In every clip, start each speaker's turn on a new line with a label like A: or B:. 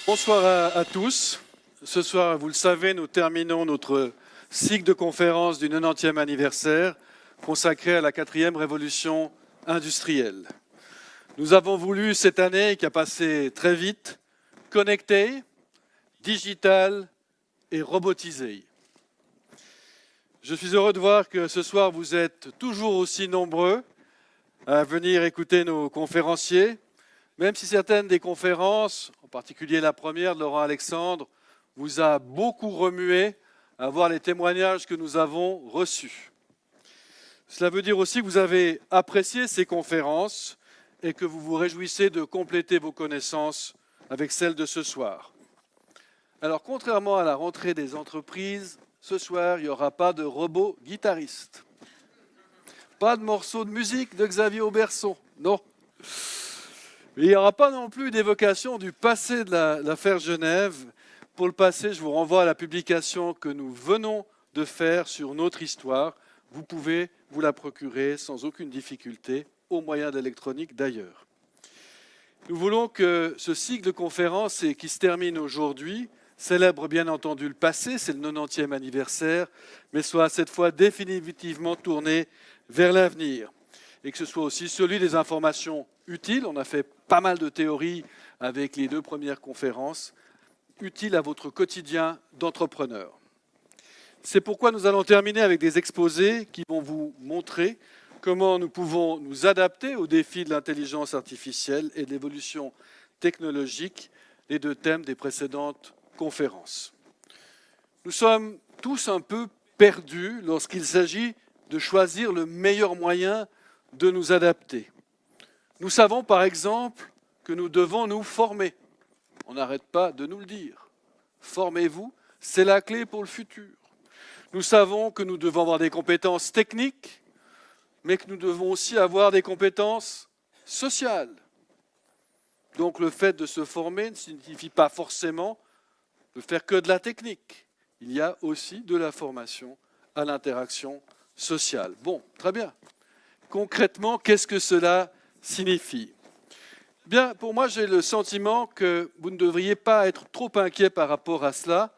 A: Bonsoir à tous. Ce soir, vous le savez, nous terminons notre cycle de conférences du 90e anniversaire consacré à la 4e révolution industrielle. Nous avons voulu cette année, qui a passé très vite, connecter, digital et robotiser. Je suis heureux de voir que ce soir, vous êtes toujours aussi nombreux à venir écouter nos conférenciers, même si certaines des conférences, en particulier la première de Laurent Alexandre, vous a beaucoup remué à voir les témoignages que nous avons reçus. Cela veut dire aussi que vous avez apprécié ces conférences et que vous vous réjouissez de compléter vos connaissances avec celles de ce soir. Alors, contrairement à la rentrée des entreprises, ce soir, il n'y aura pas de robot guitariste. Pas de morceau de musique de Xavier Auberson, non. Mais il n'y aura pas non plus d'évocation du passé de l'affaire Genève. Pour le passé, je vous renvoie à la publication que nous venons de faire sur notre histoire. Vous pouvez vous la procurer sans aucune difficulté, au moyen d'électronique d'ailleurs. Nous voulons que ce cycle de conférences qui se termine aujourd'hui célèbre bien entendu le passé, c'est le 90e anniversaire, mais soit cette fois définitivement tourné vers l'avenir. Et que ce soit aussi celui des informations utiles. On a fait pas mal de théories avec les 2 premières conférences, utiles à votre quotidien d'entrepreneur. C'est pourquoi nous allons terminer avec des exposés qui vont vous montrer comment nous pouvons nous adapter aux défis de l'intelligence artificielle et de l'évolution technologique, les 2 thèmes des précédentes conférences. Nous sommes tous un peu perdus lorsqu'il s'agit de choisir le meilleur moyen de nous adapter. Nous savons par exemple que nous devons nous former. On n'arrête pas de nous le dire. Formez-vous, c'est la clé pour le futur. Nous savons que nous devons avoir des compétences techniques, mais que nous devons aussi avoir des compétences sociales. Donc le fait de se former ne signifie pas forcément de faire que de la technique. Il y a aussi de la formation à l'interaction sociale. Bon, très bien. Concrètement, qu'est-ce que cela signifie ? Bien, pour moi, j'ai le sentiment que vous ne devriez pas être trop inquiet par rapport à cela,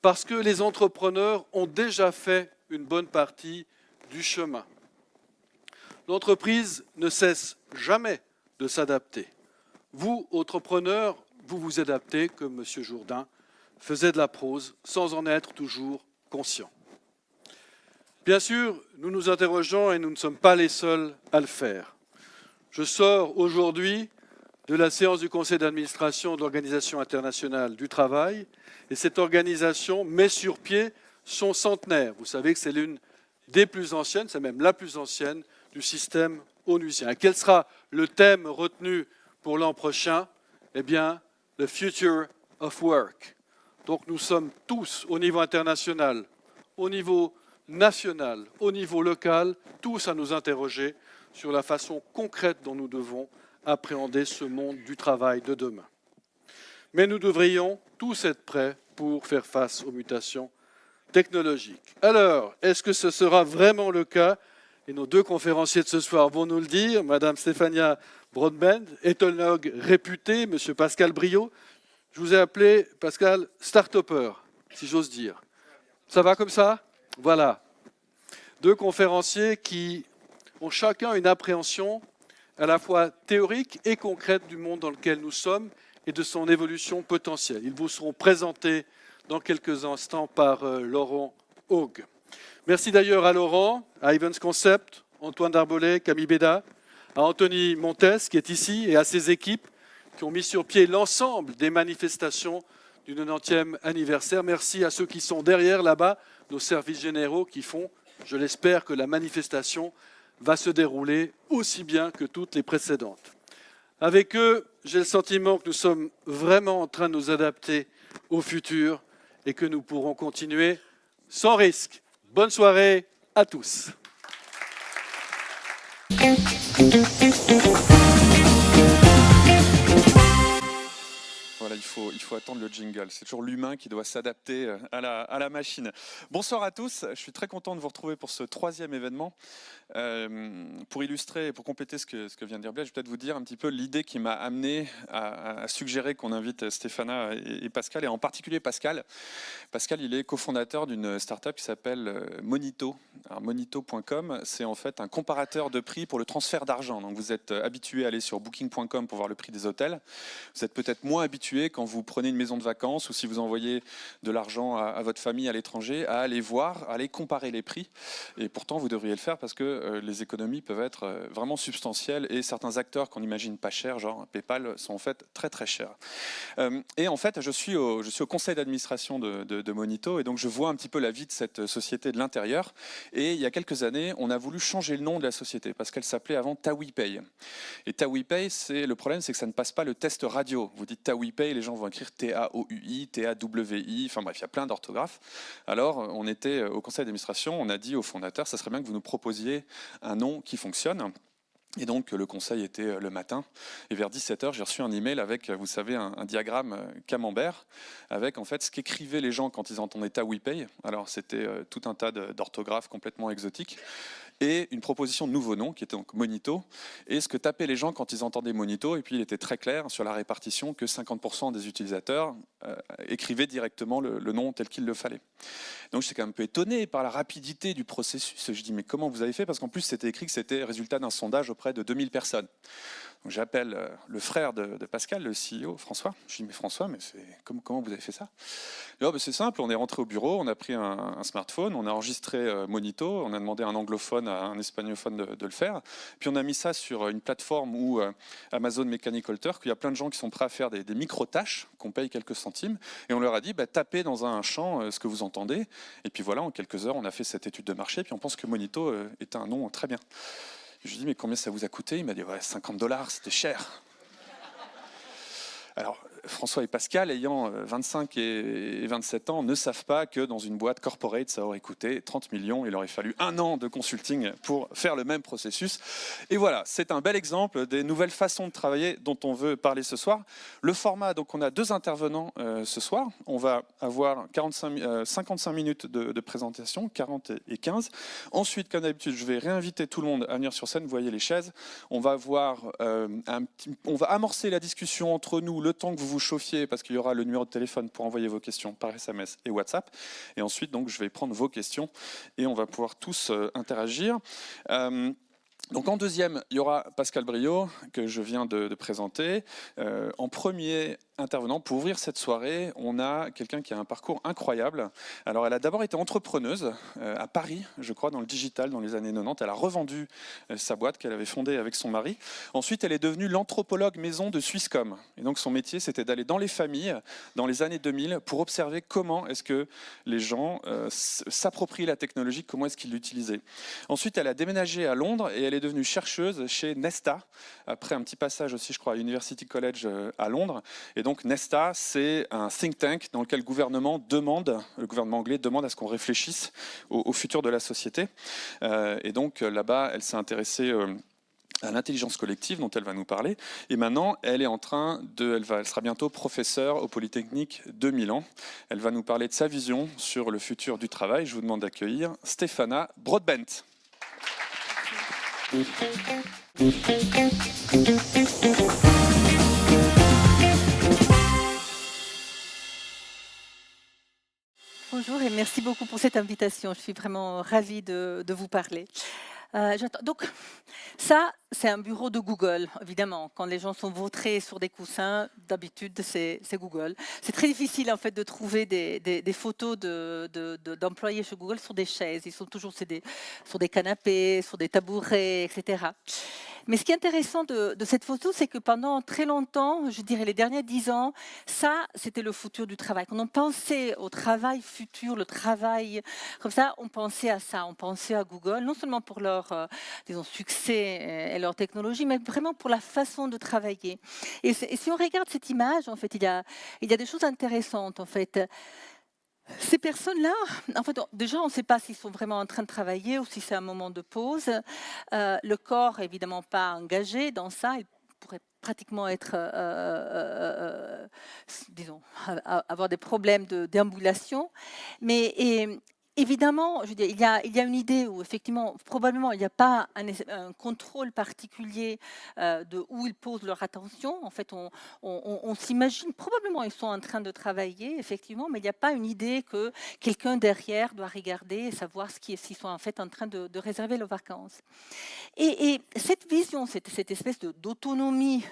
A: parce que les entrepreneurs ont déjà fait une bonne partie du chemin. L'entreprise ne cesse jamais de s'adapter. Vous, entrepreneurs, vous vous adaptez, comme M. Jourdain faisait de la prose, sans en être toujours conscient. Bien sûr, nous nous interrogeons et nous ne sommes pas les seuls à le faire. Je sors aujourd'hui de la séance du conseil d'administration de l'Organisation internationale du travail et cette organisation met sur pied son centenaire. Vous savez que c'est l'une des plus anciennes, c'est même la plus ancienne du système onusien. Et quel sera le thème retenu pour l'an prochain ? Eh bien, the future of work. Donc nous sommes tous au niveau international, au niveau national, au niveau local, tous à nous interroger sur la façon concrète dont nous devons appréhender ce monde du travail de demain. Mais nous devrions tous être prêts pour faire face aux mutations technologiques. Alors, est-ce que ce sera vraiment le cas ? Et nos 2 conférenciers de ce soir vont nous le dire. Madame Stéphania Broadbent, éthologue réputée, Monsieur Pascal Briot. Je vous ai appelé, Pascal, start-upper, si j'ose dire. Ça va comme ça ? Voilà. 2 conférenciers qui ont chacun une appréhension à la fois théorique et concrète du monde dans lequel nous sommes et de son évolution potentielle. Ils vous seront présentés dans quelques instants par Laurent Haug. Merci d'ailleurs à Laurent, à Evans Concept, Antoine Darbolet, Camille Béda, à Anthony Montes qui est ici et à ses équipes qui ont mis sur pied l'ensemble des manifestations du 90e anniversaire. Merci à ceux qui sont derrière là-bas, nos services généraux qui font, je l'espère, que la manifestation va se dérouler aussi bien que toutes les précédentes. Avec eux, j'ai le sentiment que nous sommes vraiment en train de nous adapter au futur et que nous pourrons continuer sans risque. Bonne soirée à tous.
B: Voilà, il faut faut attendre le jingle. C'est toujours l'humain qui doit s'adapter à la machine. Bonsoir à tous, je suis très content de vous retrouver pour ce 3e événement. Pour illustrer et pour compléter ce que vient de dire Blaise, je vais peut-être vous dire un petit peu l'idée qui m'a amené à suggérer qu'on invite Stéphana et Pascal, et en particulier Pascal. Pascal, il est cofondateur d'une start-up qui s'appelle Monito. Alors, Monito.com, c'est en fait un comparateur de prix pour le transfert d'argent. Donc vous êtes habitué à aller sur Booking.com pour voir le prix des hôtels. Vous êtes peut-être moins habitué quand vous prenez une maison de vacances ou si vous envoyez de l'argent à votre famille à l'étranger à aller voir, à aller comparer les prix. Et pourtant, vous devriez le faire parce que les économies peuvent être vraiment substantielles et certains acteurs qu'on n'imagine pas chers, genre PayPal, sont en fait très très chers. Et en fait, je suis au conseil d'administration de Monito et donc je vois un petit peu la vie de cette société de l'intérieur. Et il y a quelques années, on a voulu changer le nom de la société parce qu'elle s'appelait avant TawiPay. Et TawiPay, le problème, c'est que ça ne passe pas le test radio. Vous dites TawiPay, les gens vont écrire T-A-O-U-I, T-A-W-I, enfin bref, il y a plein d'orthographes. Alors, on était au conseil d'administration, on a dit au fondateur, ça serait bien que vous nous proposiez un nom qui fonctionne. Et donc le conseil était le matin, et vers 17h, j'ai reçu un email avec, vous savez, un diagramme camembert, avec en fait ce qu'écrivaient les gens quand ils entendaient TawiPay. Alors c'était tout un tas d'orthographes complètement exotiques, et une proposition de nouveau nom qui était donc Monito, et ce que tapaient les gens quand ils entendaient Monito, et puis il était très clair sur la répartition que 50% des utilisateurs écrivaient directement le nom tel qu'il le fallait. Donc j'étais quand même un peu étonné par la rapidité du processus. Je dis mais comment vous avez fait? Parce qu'en plus c'était écrit que c'était le résultat d'un sondage auprès de 2000 personnes. Donc j'appelle le frère de Pascal, le CEO, François. Je dis mais François, mais comment vous avez fait ça? Oh, ben c'est simple, on est rentré au bureau, on a pris un smartphone, on a enregistré Monito, on a demandé à un anglophone, à un espagnolophone de le faire. Puis on a mis ça sur une plateforme où Amazon Mechanical Turk, il y a plein de gens qui sont prêts à faire des micro-tâches qu'on paye quelques centimes. Et on leur a dit, tapez dans un champ ce que vous entendez. Et puis voilà, en quelques heures, on a fait cette étude de marché. Puis on pense que Monito est un nom très bien. Je lui ai dit, mais combien ça vous a coûté? Il m'a dit, ouais, $50, c'était cher. Alors, François et Pascal, ayant 25 et 27 ans, ne savent pas que dans une boîte corporate, ça aurait coûté 30 millions. Il aurait fallu 1 an de consulting pour faire le même processus. Et voilà, c'est un bel exemple des nouvelles façons de travailler dont on veut parler ce soir. Le format, donc on a 2 intervenants ce soir. On va avoir 55 minutes de présentation, 40 et 15. Ensuite, comme d'habitude, je vais réinviter tout le monde à venir sur scène. Vous voyez les chaises. On va on va amorcer la discussion entre nous, le temps que vous vous chauffiez, parce qu'il y aura le numéro de téléphone pour envoyer vos questions par SMS et WhatsApp. Et ensuite, donc, je vais prendre vos questions et on va pouvoir tous interagir. Donc en deuxième, il y aura Pascal Briot, que je viens de présenter. En premier intervenant, pour ouvrir cette soirée, on a quelqu'un qui a un parcours incroyable. Alors elle a d'abord été entrepreneuse à Paris, je crois, dans le digital, dans les années 90. Elle a revendu sa boîte qu'elle avait fondée avec son mari. Ensuite, elle est devenue l'anthropologue maison de Swisscom. Et donc son métier, c'était d'aller dans les familles, dans les années 2000, pour observer comment est-ce que les gens s'approprient la technologie, comment est-ce qu'ils l'utilisaient. Ensuite, elle a déménagé à Londres et elle est devenue chercheuse chez Nesta, après un petit passage aussi, je crois, à University College à Londres. Et donc Nesta, c'est un think tank dans lequel le gouvernement anglais demande à ce qu'on réfléchisse au futur de la société. Et donc là-bas, elle s'est intéressée à l'intelligence collective dont elle va nous parler. Et maintenant, elle sera bientôt professeure au Polytechnique de Milan. Elle va nous parler de sa vision sur le futur du travail. Je vous demande d'accueillir Stéphana Broadbent.
C: Bonjour et merci beaucoup pour cette invitation. Je suis vraiment ravie de vous parler. Donc, ça, c'est un bureau de Google, évidemment. Quand les gens sont vautrés sur des coussins, d'habitude, c'est Google. C'est très difficile, en fait, de trouver des photos d'employés chez Google sur des chaises. Ils sont toujours sur des canapés, sur des tabourets, etc. Mais ce qui est intéressant de cette photo, c'est que pendant très longtemps, je dirais les derniers 10 ans, ça, c'était le futur du travail. Quand on pensait au travail futur, le travail comme ça, on pensait à ça. On pensait à Google, non seulement pour leur disons, succès et leur technologie, mais vraiment pour la façon de travailler. Et si on regarde cette image, en fait, il y a des choses intéressantes, en fait. Ces personnes-là, en fait, déjà, on ne sait pas s'ils sont vraiment en train de travailler ou si c'est un moment de pause. Le corps, évidemment, pas engagé dans ça. Il pourrait pratiquement être, disons, avoir des problèmes de déambulation. Mais évidemment, je veux dire, il y a une idée où effectivement, probablement, il n'y a pas un contrôle particulier de où ils posent leur attention. En fait, on s'imagine, probablement, ils sont en train de travailler, effectivement, mais il n'y a pas une idée que quelqu'un derrière doit regarder et savoir s'ils sont en fait en train de réserver leurs vacances. Et cette vision, cette espèce d'autonomie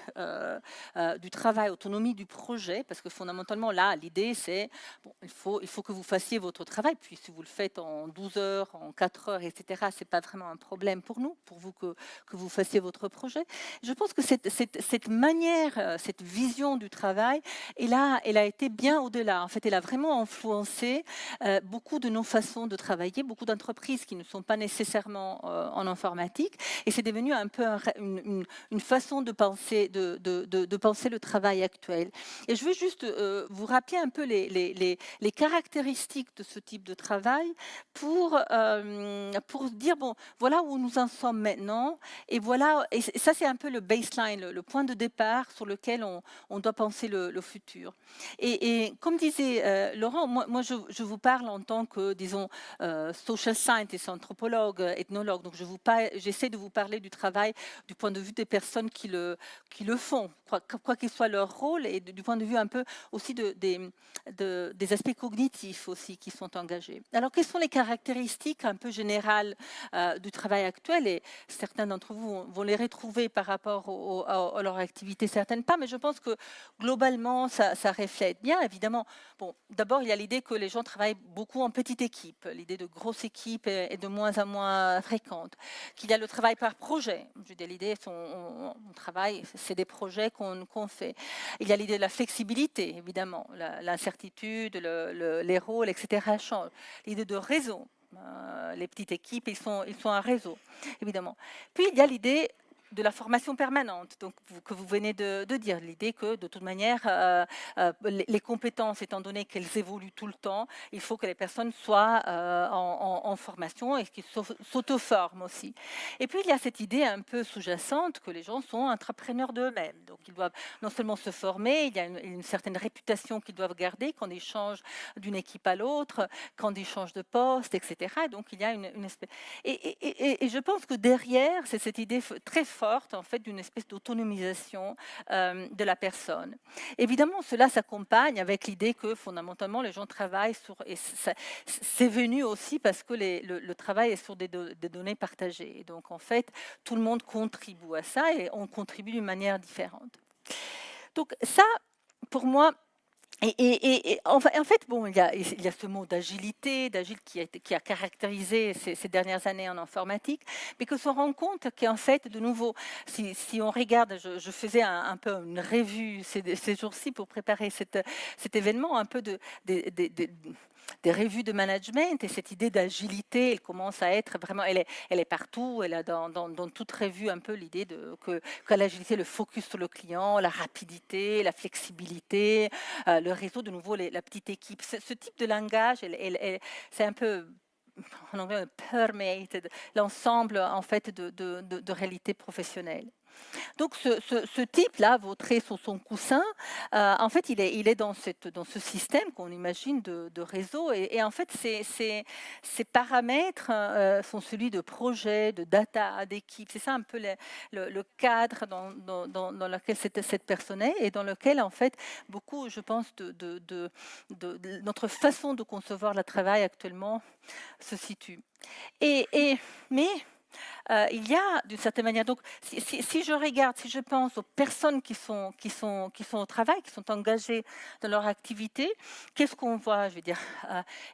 C: du travail, autonomie du projet, parce que fondamentalement, là, l'idée, c'est, bon, il faut que vous fassiez votre travail, puis si vous le faites en 12 heures, en 4 heures, etc., ce n'est pas vraiment un problème pour nous, pour vous que vous fassiez votre projet. Je pense que cette manière, cette vision du travail, elle a été bien au-delà. En fait, elle a vraiment influencé beaucoup de nos façons de travailler, beaucoup d'entreprises qui ne sont pas nécessairement en informatique, et c'est devenu un peu une façon de penser, de penser le travail actuel. Et je veux juste vous rappeler un peu les caractéristiques de ce type de travail pour dire, bon, voilà où nous en sommes maintenant, et voilà, et ça c'est un peu le baseline, le point de départ sur lequel on doit penser le futur. Et comme disait Laurent, moi je vous parle en tant que, disons, social scientist, anthropologue, ethnologue, donc j'essaie de vous parler du travail du point de vue des personnes qui le font, quoi qu'il soit leur rôle, et du point de vue un peu aussi des aspects cognitifs aussi qui sont engagés. Alors, quelles sont les caractéristiques un peu générales du travail actuel? Et certains d'entre vous vont les retrouver par rapport à leur activité, certaines pas, mais je pense que globalement, ça reflète bien. Évidemment, bon, d'abord, il y a l'idée que les gens travaillent beaucoup en petite équipe. L'idée de grosse équipe est de moins en moins fréquente. Qu'il y a le travail par projet. Je veux dire, l'idée, on travaille, c'est des projets qu'on fait. Il y a l'idée de la flexibilité, évidemment, l'incertitude, les rôles, etc. changent. L'idée de réseau. Les petites équipes, ils sont un réseau, évidemment. Puis, il y a l'idée de la formation permanente, donc que vous venez de dire, l'idée que de toute manière, les compétences, étant donné qu'elles évoluent tout le temps, il faut que les personnes soient en formation et qu'ils s'auto-forment aussi. Et puis il y a cette idée un peu sous-jacente que les gens sont entrepreneurs d'eux-mêmes, donc ils doivent non seulement se former, il y a une certaine réputation qu'ils doivent garder quand ils changent d'une équipe à l'autre, quand ils changent de poste, etc. Et donc il y a une espèce... Et je pense que derrière, c'est cette idée très forte en fait d'une espèce d'autonomisation de la personne. Évidemment, cela s'accompagne avec l'idée que fondamentalement les gens travaillent sur, et c'est venu aussi parce que le travail est sur des données partagées. Et donc en fait, tout le monde contribue à ça et on contribue d'une manière différente. Donc ça, pour moi, et en fait, bon, il y a ce mot d'agilité, d'agile qui a caractérisé ces dernières années en informatique, mais que se rend compte qu'en fait, de nouveau, si on regarde, je faisais un peu une revue ces jours-ci pour préparer cet événement, un peu des revues de management, et cette idée d'agilité, elle commence à être vraiment, elle est partout, elle a dans toute revue un peu l'idée que l'agilité, le focus sur le client, la rapidité, la flexibilité, le réseau, de nouveau, la petite équipe. Ce type de langage, c'est un peu, en anglais, permeated l'ensemble en fait de réalité professionnelle. Donc ce type-là, vautré sur son coussin, en fait, il est dans ce système qu'on imagine de réseau. Et en fait, ces paramètres sont celui de projet, de data, d'équipe. C'est ça un peu le cadre dans lequel cette personne est et dans lequel, en fait, beaucoup, je pense, de notre façon de concevoir le travail actuellement se situe. Mais il y a d'une certaine manière, donc si je regarde, si je pense aux personnes qui sont au travail, qui sont engagées dans leur activité, qu'est-ce qu'on voit? Je veux dire,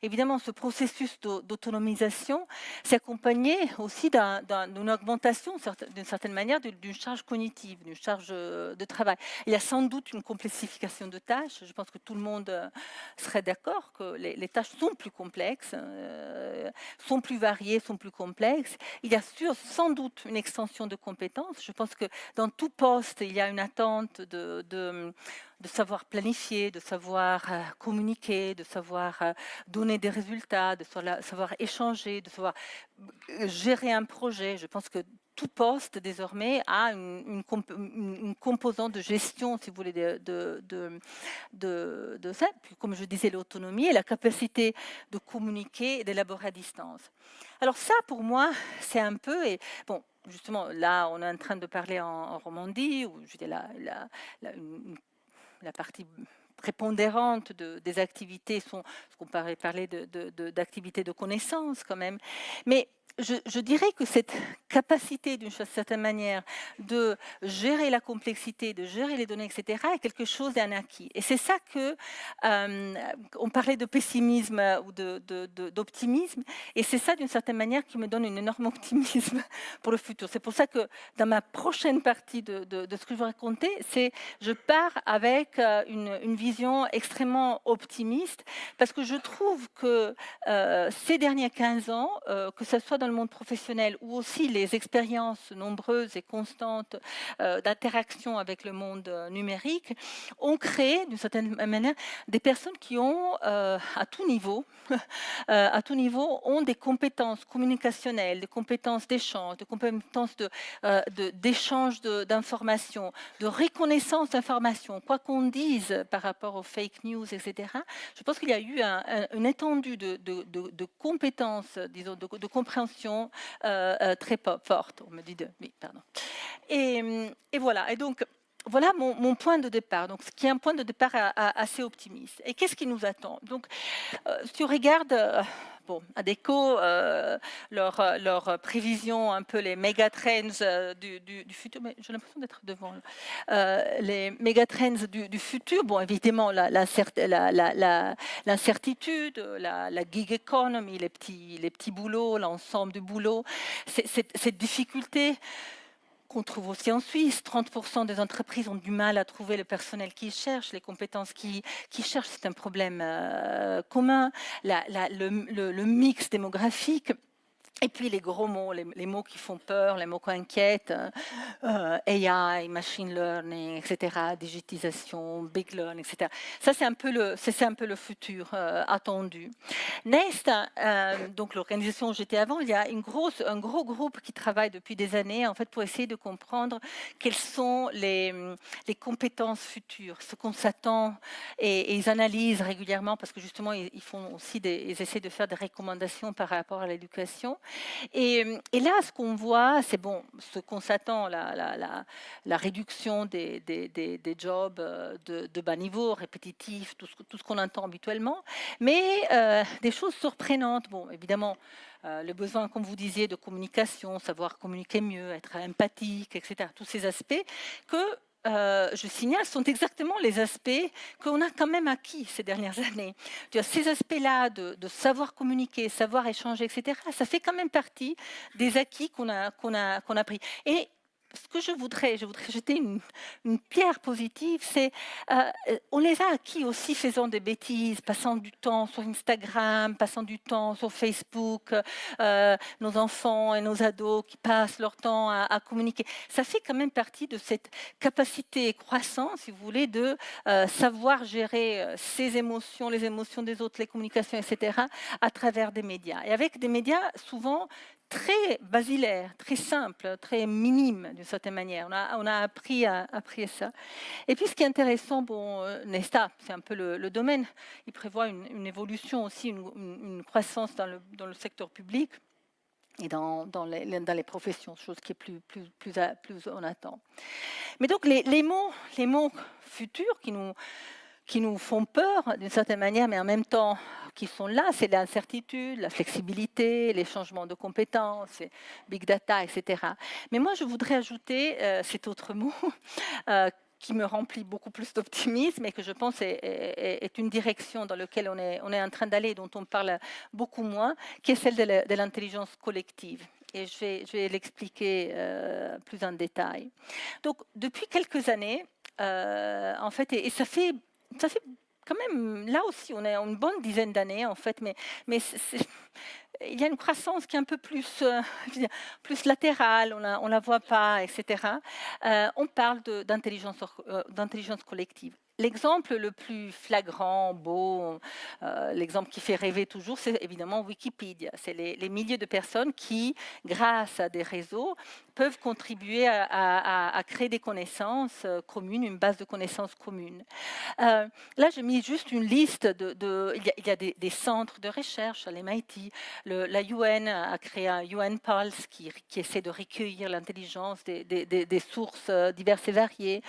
C: évidemment, ce processus d'autonomisation s'est accompagné aussi d'une augmentation, d'une certaine manière, d'une charge cognitive, d'une charge de travail. Il y a sans doute une complexification de tâches. Je pense que tout le monde serait d'accord que les tâches sont plus complexes, sont plus variées, sont plus complexes. Il y a sans doute une extension de compétences. Je pense que dans tout poste, il y a une attente de savoir planifier, de savoir communiquer, de savoir donner des résultats, de savoir échanger, de savoir gérer un projet. Je pense que tout poste désormais a une composante de gestion, si vous voulez, de ça. Puis, comme je disais, l'autonomie et la capacité de communiquer et d'élaborer à distance. Alors ça, pour moi, c'est un peu... Et, bon, justement, là, on est en train de parler en Romandie, où je dis la partie prépondérante des activités sont ce qu'on parlait d'activités de connaissance quand même. Mais je dirais que cette capacité, d'une certaine manière, de gérer la complexité, de gérer les données, etc., est quelque chose d'un acquis. Et c'est ça que on parlait de pessimisme ou d'optimisme, et c'est ça, d'une certaine manière, qui me donne un énorme optimisme pour le futur. C'est pour ça que dans ma prochaine partie de ce que je vais raconter, je pars avec une vision extrêmement optimiste, parce que je trouve que ces derniers 15 ans, que ce soit dans le monde professionnel ou aussi les expériences nombreuses et constantes d'interaction avec le monde numérique, ont créé, d'une certaine manière, des personnes qui ont, à tout niveau, ont des compétences communicationnelles, des compétences d'échange, des compétences d'échange d'informations, de reconnaissance d'informations, quoi qu'on dise par rapport aux fake news, etc. Je pense qu'il y a eu une étendue de compétences, disons, de compréhension très forte. On me dit oui, pardon. Et voilà. Et donc, voilà mon point de départ, donc, ce qui est un point de départ assez optimiste. Et qu'est-ce qui nous attend? Donc, si on regarde Adecco, leur prévision, un peu les méga-trends du futur, mais j'ai l'impression d'être devant. Les méga-trends du futur, bon, évidemment, l'incertitude, la gig economy, les petits boulots, l'ensemble du boulot, cette difficulté qu'on trouve aussi en Suisse. 30% des entreprises ont du mal à trouver le personnel qu'ils cherchent, les compétences qu'ils cherchent. C'est un problème commun. Le mix démographique. Et puis les gros mots, les mots qui font peur, les mots qui inquiètent, AI, machine learning, etc., digitalisation, big learn, etc. Ça, c'est un peu le futur attendu. Nest, donc l'organisation où j'étais avant, il y a un gros groupe qui travaille depuis des années en fait, pour essayer de comprendre quelles sont les compétences futures, ce qu'on s'attend, et ils analysent régulièrement parce que justement, ils font aussi ils essaient de faire des recommandations par rapport à l'éducation. Et là, ce qu'on voit, c'est ce qu'on s'attend, la réduction des jobs de bas niveau, répétitifs, tout ce qu'on entend habituellement, mais des choses surprenantes. Bon, évidemment, le besoin, comme vous disiez, de communication, savoir communiquer mieux, être empathique, etc. Tous ces aspects que je signale, sont exactement les aspects qu'on a quand même acquis ces dernières années. Ces aspects-là de savoir communiquer, savoir échanger, etc., ça fait quand même partie des acquis qu'on a pris. Et ce que je voudrais jeter une pierre positive, c'est on les a acquis aussi faisant des bêtises, passant du temps sur Instagram, passant du temps sur Facebook, nos enfants et nos ados qui passent leur temps à communiquer. Ça fait quand même partie de cette capacité croissante, si vous voulez, de savoir gérer ses émotions, les émotions des autres, les communications, etc., à travers des médias. Et avec des médias souvent très basilaire, très simple, très minime d'une certaine manière. On a appris ça. Et puis ce qui est intéressant, Nesta, c'est un peu le domaine, il prévoit une évolution aussi, une croissance dans le secteur public et dans les professions, chose qui est plus on attend. Mais donc les mots futurs qui nous font peur d'une certaine manière, mais en même temps qui sont là, c'est l'incertitude, la flexibilité, les changements de compétences, big data, etc. Mais moi, je voudrais ajouter cet autre mot qui me remplit beaucoup plus d'optimisme et que je pense est une direction dans laquelle on est en train d'aller, dont on parle beaucoup moins, qui est celle de l'intelligence collective. Et je vais l'expliquer plus en détail. Donc, depuis quelques années, en fait, et ça fait quand même, là aussi, on a une bonne dizaine d'années, en fait, mais il y a une croissance qui est un peu plus, je veux dire, plus latérale, on la voit pas, etc. On parle d'intelligence collective. L'exemple le plus flagrant, beau, l'exemple qui fait rêver toujours, c'est évidemment Wikipédia. C'est les milliers de personnes qui, grâce à des réseaux, peuvent contribuer à créer des connaissances communes, une base de connaissances communes. Là, j'ai mis juste une liste il y a des centres de recherche à l'MIT. La UN a créé un UN Pulse qui essaie de recueillir l'intelligence des sources diverses et variées.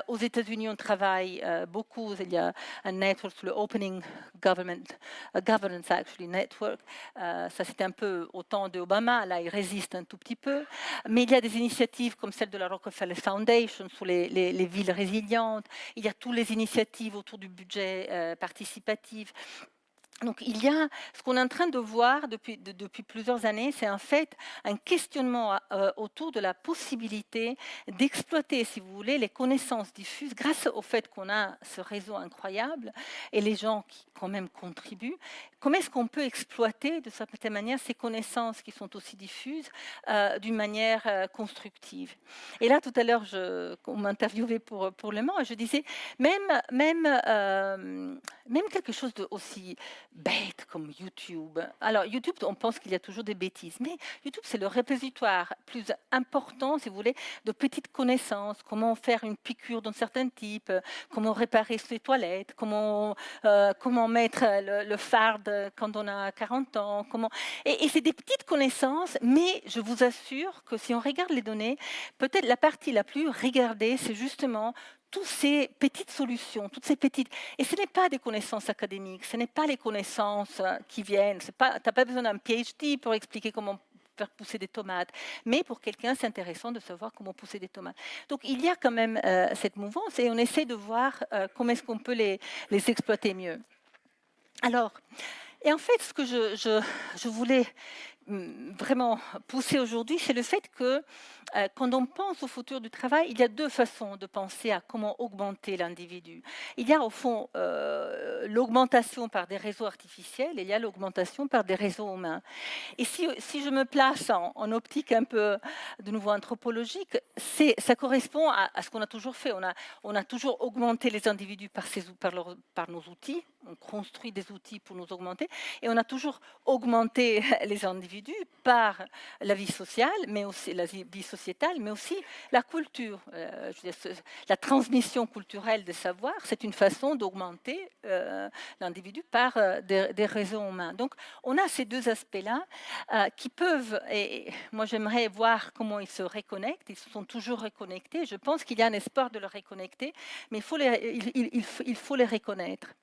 C: Aux États-Unis, on travaille beaucoup. Il y a un network, le Opening Governance Actually Network. Ça, c'était un peu au temps d'Obama. Là, il résiste un tout petit peu. Mais il y a des initiatives comme celle de la Rockefeller Foundation sur les villes résilientes. Il y a toutes les initiatives autour du budget participatif. Donc il y a ce qu'on est en train de voir depuis plusieurs années, c'est en fait un questionnement autour de la possibilité d'exploiter, si vous voulez, les connaissances diffuses grâce au fait qu'on a ce réseau incroyable et les gens qui quand même contribuent. Comment est-ce qu'on peut exploiter de certaine manière ces connaissances qui sont aussi diffuses d'une manière constructive? Et là, tout à l'heure, on m'interviewait pour Le Mans et je disais, même quelque chose de aussi bête comme YouTube. Alors, YouTube, on pense qu'il y a toujours des bêtises, mais YouTube, c'est le répositoire plus important, si vous voulez, de petites connaissances. Comment faire une piqûre d'un certain type, comment réparer ses toilettes, comment mettre le fard quand on a 40 ans. Et c'est des petites connaissances, mais je vous assure que si on regarde les données, peut-être la partie la plus regardée, c'est justement toutes ces petites solutions, toutes ces petites... Et ce n'est pas des connaissances académiques, ce n'est pas les connaissances qui viennent. Tu n'as pas besoin d'un PhD pour expliquer comment faire pousser des tomates. Mais pour quelqu'un, c'est intéressant de savoir comment pousser des tomates. Donc, il y a quand même cette mouvance et on essaie de voir comment est-ce qu'on peut les exploiter mieux. Alors, et en fait, ce que je voulais vraiment pousser aujourd'hui, c'est le fait que quand on pense au futur du travail, il y a deux façons de penser à comment augmenter l'individu. Il y a au fond l'augmentation par des réseaux artificiels et il y a l'augmentation par des réseaux humains. Et si je me place en optique un peu de nouveau anthropologique, ça correspond à ce qu'on a toujours fait. On a toujours augmenté les individus par nos outils. On construit des outils pour nous augmenter. Et on a toujours augmenté les individus par la vie sociale, mais aussi la vie sociétale, mais aussi la culture. La transmission culturelle des savoirs, c'est une façon d'augmenter l'individu par des réseaux humains. Donc, on a ces deux aspects-là qui peuvent, et moi j'aimerais voir comment ils se reconnectent, ils se sont toujours reconnectés. Je pense qu'il y a un espoir de les reconnecter, mais il faut les reconnaître.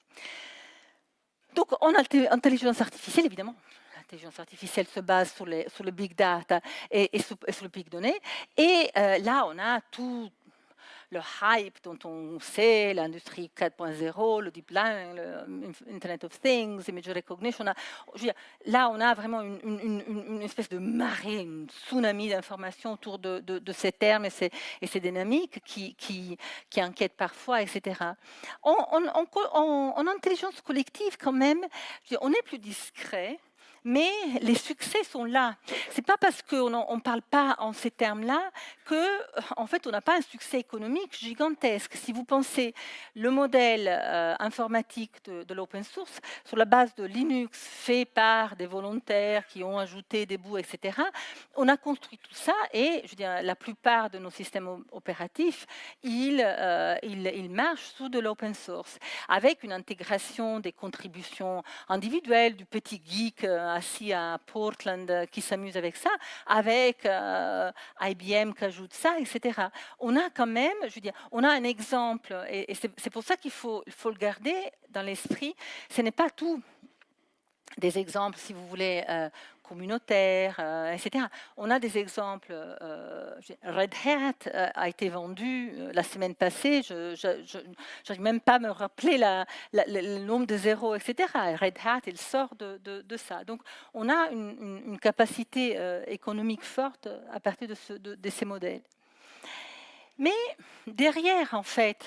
C: Donc, en intelligence artificielle, évidemment, l'intelligence artificielle se base sur le big data et sur le big données. Et là, on a tout le hype dont on sait, l'industrie 4.0, le deep learning, le Internet of Things, image recognition. Là, on a vraiment une espèce de marée, une tsunami d'informations autour de ces termes et ces dynamiques qui inquiètent parfois, etc. En intelligence collective, quand même, on est plus discret. Mais les succès sont là. Ce n'est pas parce qu'on ne parle pas en ces termes-là qu'en fait, on n'a pas un succès économique gigantesque. Si vous pensez le modèle informatique de l'open source, sur la base de Linux, fait par des volontaires qui ont ajouté des bouts, etc., on a construit tout ça et je veux dire, la plupart de nos systèmes opératifs, ils marchent sous de l'open source, avec une intégration des contributions individuelles, du petit geek assis à Portland qui s'amuse avec ça, avec IBM qui ajoute ça, etc. On a quand même, je veux dire, on a un exemple, et c'est pour ça qu'il faut le garder dans l'esprit. Ce n'est pas tout des exemples, si vous voulez, communautaires, etc. On a des exemples. Red Hat a été vendu la semaine passée. Je n'arrive même pas à me rappeler le nombre de zéros, etc. Red Hat, il sort de ça. Donc, on a une capacité économique forte à partir de ces modèles. Mais derrière, en fait,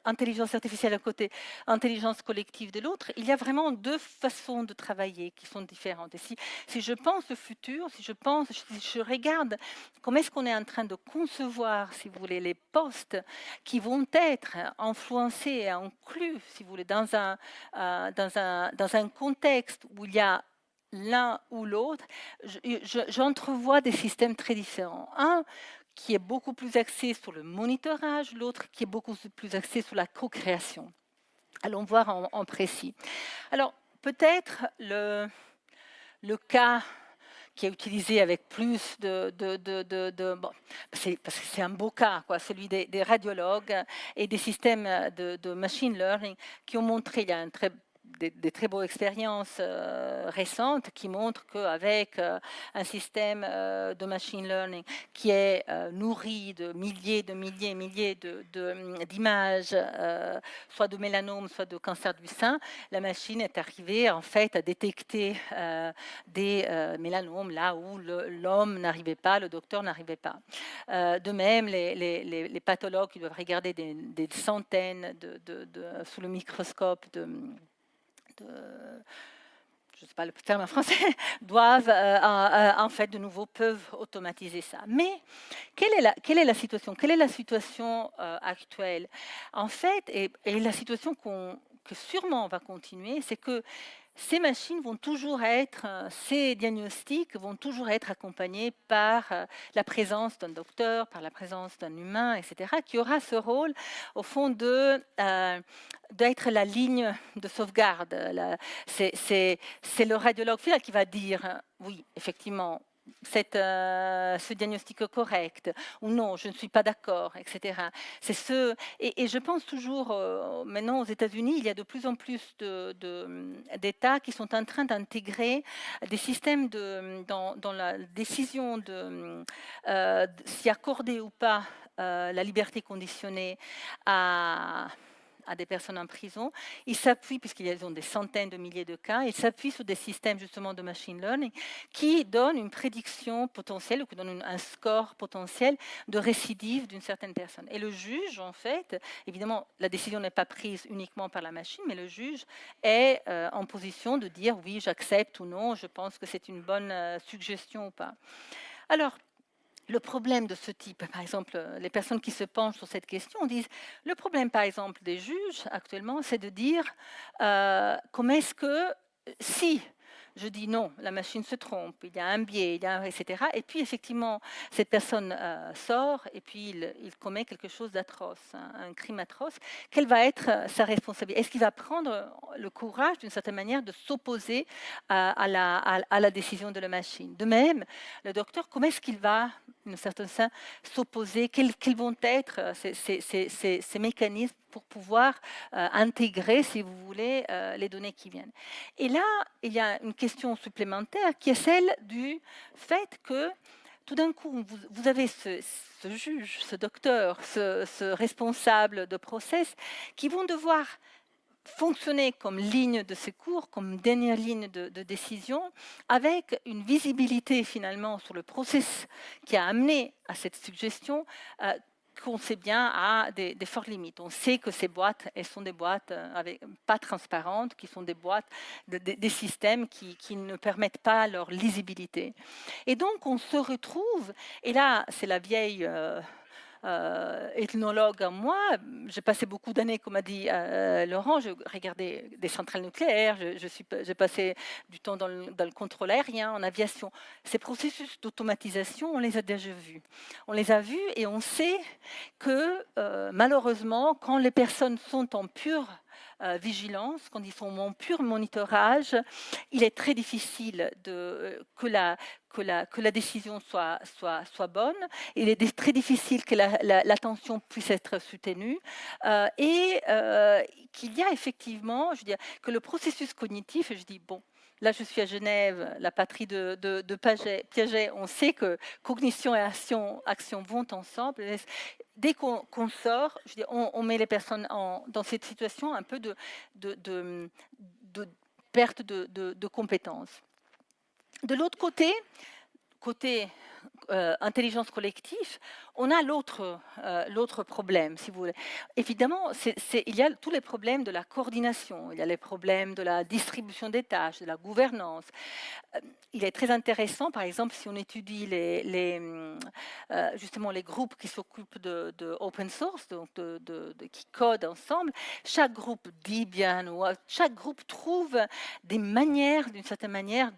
C: intelligence artificielle d'un côté, intelligence collective de l'autre, il y a vraiment deux façons de travailler qui sont différentes. Et si je pense au futur, si je regarde comment est-ce qu'on est en train de concevoir, si vous voulez, les postes qui vont être influencés et inclus, si vous voulez, dans un contexte où il y a l'un ou l'autre, j'entrevois des systèmes très différents. Un qui est beaucoup plus axé sur le monitorage, l'autre qui est beaucoup plus axé sur la co-création. Allons voir en précis. Alors, peut-être le cas qui est utilisé avec plus bon, parce que c'est un beau cas, quoi, celui des radiologues et des systèmes de machine learning qui ont montré, il y a des très beaux expériences récentes qui montrent qu'avec un système de machine learning qui est nourri de milliers d'images, soit de mélanome, soit de cancer du sein, la machine est arrivée en fait à détecter des mélanomes là où l'homme n'arrivait pas, le docteur n'arrivait pas. De même, les pathologues qui doivent regarder des centaines sous le microscope je ne sais pas le terme en français, doivent en fait de nouveau peuvent automatiser ça. Mais quelle est la situation? Quelle est la situation actuelle? En fait, et la situation que sûrement on va continuer, c'est que ces machines vont toujours être, ces diagnostics vont toujours être accompagnés par la présence d'un docteur, par la présence d'un humain, etc., qui aura ce rôle, au fond, d'être la ligne de sauvegarde. C'est le radiologue final qui va dire, oui, effectivement, ce diagnostic est correct, ou non, je ne suis pas d'accord, etc. Et je pense toujours, maintenant aux États-Unis, il y a de plus en plus d'États qui sont en train d'intégrer des systèmes dans la décision de s'y accorder ou pas la liberté conditionnée à des personnes en prison. Ils s'appuient, puisqu'ils ont des centaines de milliers de cas, ils s'appuient sur des systèmes justement de machine learning qui donnent une prédiction potentielle ou qui donnent un score potentiel de récidive d'une certaine personne. Et le juge, en fait, évidemment, la décision n'est pas prise uniquement par la machine, mais le juge est en position de dire oui, j'accepte ou non, je pense que c'est une bonne suggestion ou pas. Alors, le problème de ce type, par exemple, les personnes qui se penchent sur cette question disent, le problème, par exemple, des juges actuellement, c'est de dire comment est-ce que, si je dis non, la machine se trompe, il y a un biais, etc. Et puis, effectivement, cette personne sort et puis il commet quelque chose d'atroce, un crime atroce. Quelle va être sa responsabilité? Est-ce qu'il va prendre le courage, d'une certaine manière, de s'opposer à la décision de la machine? De même, le docteur, comment est-ce qu'il va, d'une certaine sens, s'opposer? Quels vont être ces mécanismes pour pouvoir intégrer, si vous voulez, les données qui viennent? Et là, il y a une question supplémentaire qui est celle du fait que tout d'un coup, vous avez ce juge, ce docteur, ce responsable de process qui vont devoir fonctionner comme ligne de secours, comme dernière ligne de décision, avec une visibilité finalement sur le process qui a amené à cette suggestion qu'on sait bien à des fortes limites. On sait que ces boîtes, elles sont des boîtes pas transparentes, qui sont des boîtes, des systèmes qui ne permettent pas leur lisibilité. Et donc, on se retrouve, et là, c'est la vieille ethnologue en moi. J'ai passé beaucoup d'années, comme a dit Laurent, je regardais des centrales nucléaires, j'ai passé du temps dans le contrôle aérien, en aviation. Ces processus d'automatisation, on les a déjà vus. On les a vus et on sait que malheureusement, quand les personnes sont en pure vigilance, quand ils sont en pur monitorage, il est très difficile que la décision soit bonne. Il est très difficile que l'attention puisse être soutenue et qu'il y a effectivement, je veux dire, que le processus cognitif, et je dis bon, là, je suis à Genève, la patrie de Piaget. On sait que cognition et action vont ensemble. Dès qu'on sort, je veux dire, on met les personnes dans cette situation un peu de perte de compétences. De l'autre côté intelligence collective, on a l'autre problème, si vous voulez. Évidemment, il y a tous les problèmes de la coordination, il y a les problèmes de la distribution des tâches, de la gouvernance. Il est très intéressant, par exemple, si on étudie justement les groupes qui s'occupent de open source, donc qui codent ensemble, chaque groupe dit bien, ou chaque groupe trouve des manières, d'une certaine manière,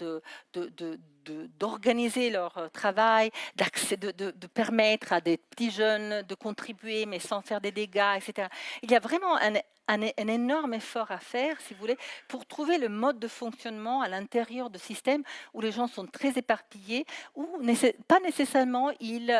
C: d'organiser leur travail, de permettre à des petits jeunes de contribuer, mais sans faire des dégâts, etc. Il y a vraiment un énorme effort à faire, si vous voulez, pour trouver le mode de fonctionnement à l'intérieur de systèmes où les gens sont très éparpillés, où pas nécessairement ils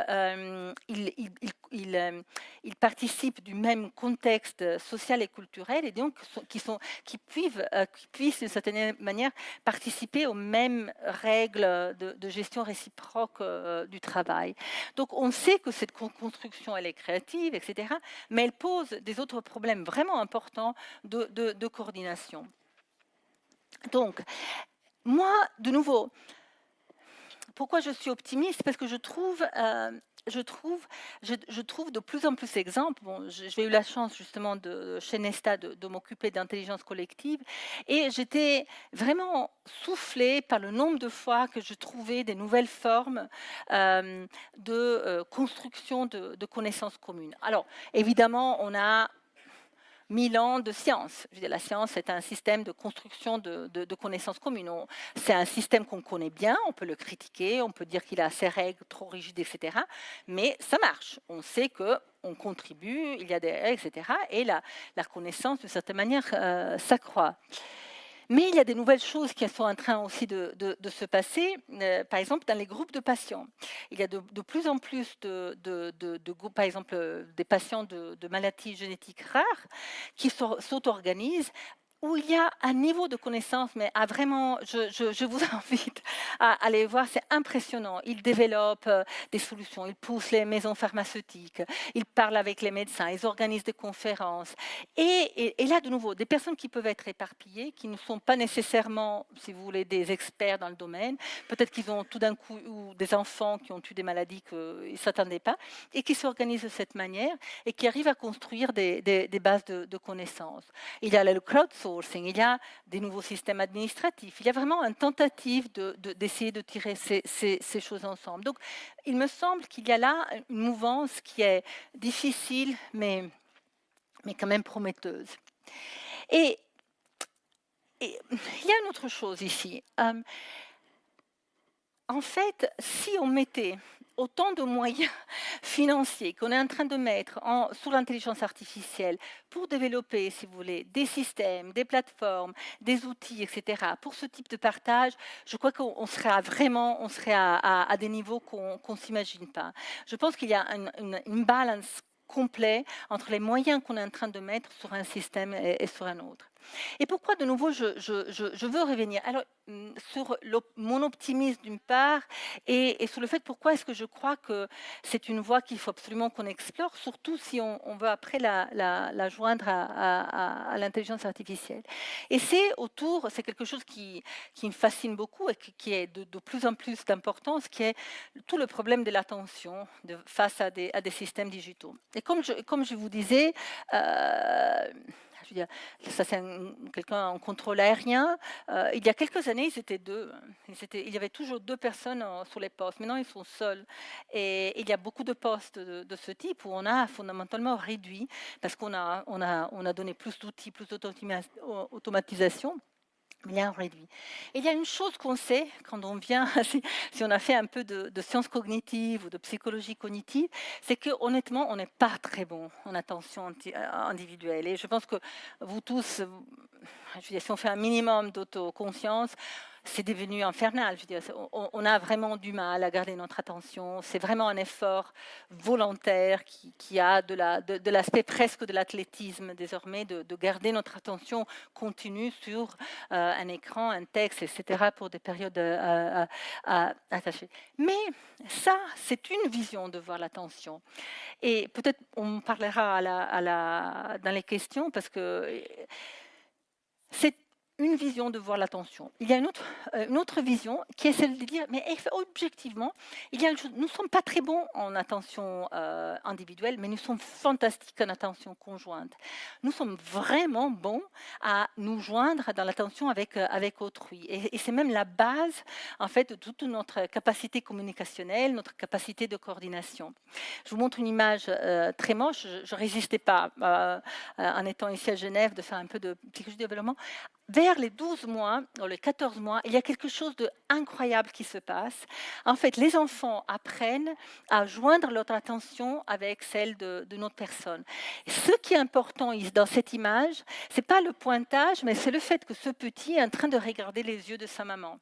C: participent du même contexte social et culturel, et donc qui puissent d'une certaine manière participer aux mêmes règles de gestion réciproque du travail. Donc on sait que cette construction, elle est créative, etc., mais elle pose des autres problèmes vraiment importants de coordination. Donc, moi, de nouveau, pourquoi je suis optimiste? Parce que je trouve de plus en plus d'exemples. Bon, j'ai eu la chance justement chez Nesta de m'occuper d'intelligence collective, et j'étais vraiment soufflée par le nombre de fois que je trouvais des nouvelles formes de construction de connaissances communes. Alors, évidemment, on a 1000 ans de science. Je veux dire, la science est un système de construction de connaissances communes. C'est un système qu'on connaît bien, on peut le critiquer, on peut dire qu'il a ses règles trop rigides, etc. Mais ça marche. On sait qu'on contribue, il y a des règles, etc. Et la connaissance, d'une certaine manière, s'accroît. Mais il y a des nouvelles choses qui sont en train aussi de se passer, par exemple dans les groupes de patients. Il y a de plus en plus de groupes, par exemple des patients de maladies génétiques rares, qui s'auto-organisent, où il y a un niveau de connaissance, mais vraiment, je vous invite à aller voir, c'est impressionnant. Ils développent des solutions, ils poussent les maisons pharmaceutiques, ils parlent avec les médecins, ils organisent des conférences. Et là, de nouveau, des personnes qui peuvent être éparpillées, qui ne sont pas nécessairement, si vous voulez, des experts dans le domaine, peut-être qu'ils ont tout d'un coup ou des enfants qui ont eu des maladies qu'ils ne s'attendaient pas, et qui s'organisent de cette manière, et qui arrivent à construire des bases de connaissances. Il y a le crowdsourcing, il y a des nouveaux systèmes administratifs, il y a vraiment une tentative d'essayer de tirer ces choses ensemble. Donc, il me semble qu'il y a là une mouvance qui est difficile, mais quand même prometteuse. Et il y a une autre chose ici. En fait, si on mettait autant de moyens financiers qu'on est en train de mettre sur l'intelligence artificielle pour développer, si vous voulez, des systèmes, des plateformes, des outils, etc., pour ce type de partage, je crois qu'on serait à des niveaux qu'on ne s'imagine pas. Je pense qu'il y a une balance complet entre les moyens qu'on est en train de mettre sur un système et sur un autre. Et pourquoi, de nouveau, je veux revenir sur mon optimisme d'une part, et sur le fait pourquoi est-ce que je crois que c'est une voie qu'il faut absolument qu'on explore, surtout si on veut après la joindre à l'intelligence artificielle. Et c'est quelque chose qui me fascine beaucoup et qui est de plus en plus d'importance, qui est tout le problème de l'attention face à des systèmes digitaux. Et comme je vous disais, je veux dire, ça c'est quelqu'un en contrôle aérien. Il y a quelques années, ils étaient deux. Il y avait toujours 2 personnes sur les postes. Maintenant, ils sont seuls. Et il y a beaucoup de postes de ce type où on a fondamentalement réduit parce qu'on a donné plus d'outils, plus d'automatisation. Il y a un réduit. Et il y a une chose qu'on sait quand on vient, si on a fait un peu de sciences cognitives ou de psychologie cognitive, c'est que honnêtement, on n'est pas très bon en attention individuelle. Et je pense que vous tous, je veux dire, si on fait un minimum d'autoconscience, c'est devenu infernal. Je veux dire, on a vraiment du mal à garder notre attention. C'est vraiment un effort volontaire qui a de l'aspect presque de l'athlétisme désormais, de garder notre attention continue sur un écran, un texte, etc. pour des périodes attachées. Mais ça, c'est une vision de voir l'attention. Et peut-être on parlera dans les questions parce que une vision de voir l'attention. Il y a une autre vision qui est celle de dire, mais objectivement, nous ne sommes pas très bons en attention individuelle, mais nous sommes fantastiques en attention conjointe. Nous sommes vraiment bons à nous joindre dans l'attention avec autrui. Et c'est même la base, en fait, de toute notre capacité communicationnelle, notre capacité de coordination. Je vous montre une image très moche. Je ne résistais pas, en étant ici à Genève, de faire un peu de psychologie de développement. Vers les 12 mois, ou les 14 mois, il y a quelque chose d'incroyable qui se passe. En fait, les enfants apprennent à joindre leur attention avec celle de notre personne. Ce qui est important dans cette image, ce n'est pas le pointage, mais c'est le fait que ce petit est en train de regarder les yeux de sa maman.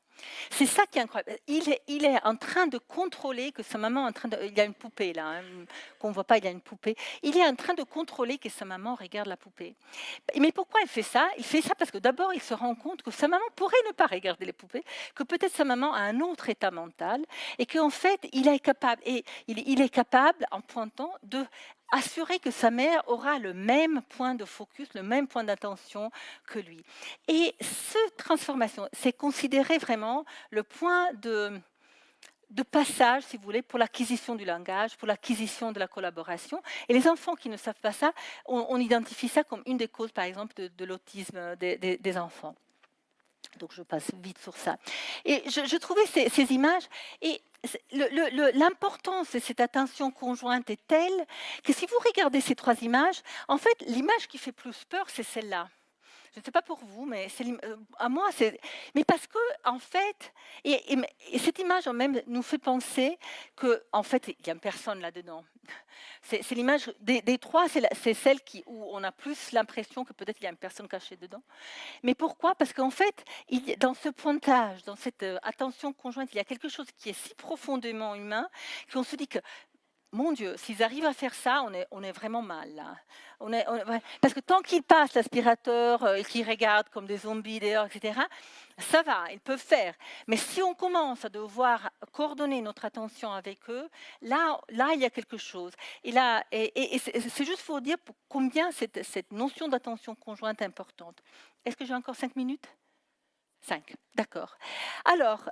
C: C'est ça qui est incroyable. Il est en train de contrôler que sa maman est en train de... Il y a une poupée là, hein, qu'on ne voit pas, il y a une poupée. Il est en train de contrôler que sa maman regarde la poupée. Mais pourquoi il fait ça? Il fait ça parce que d'abord, il se rend compte que sa maman pourrait ne pas regarder les poupées, que peut-être sa maman a un autre état mental et qu'en fait, il est capable, en pointant, de assurer que sa mère aura le même point de focus, le même point d'attention que lui. Et cette transformation, c'est considéré vraiment le point de passage, si vous voulez, pour l'acquisition du langage, pour l'acquisition de la collaboration. Et les enfants qui ne savent pas ça, on identifie ça comme une des causes, par exemple, de l'autisme des enfants. Donc je passe vite sur ça. Et je trouvais ces images, et l'importance de cette attention conjointe est telle que si vous regardez ces trois images, en fait, l'image qui fait plus peur, c'est celle-là. Je ne sais pas pour vous, mais à moi, c'est... Mais parce que, en fait, et cette image même nous fait penser qu'en fait, il n'y a personne là-dedans. C'est l'image des trois, c'est celle où on a plus l'impression que peut-être il y a une personne cachée dedans. Mais pourquoi? Parce qu'en fait, dans ce pointage, dans cette attention conjointe, il y a quelque chose qui est si profondément humain qu'on se dit que, mon Dieu, s'ils arrivent à faire ça, on est vraiment mal. Là. Parce que tant qu'ils passent l'aspirateur et qu'ils regardent comme des zombies dehors, etc., ça va, ils peuvent faire. Mais si on commence à devoir coordonner notre attention avec eux, là il y a quelque chose. Et c'est juste pour dire combien cette notion d'attention conjointe est importante. Est-ce que j'ai encore 5 minutes? 5, d'accord. Alors,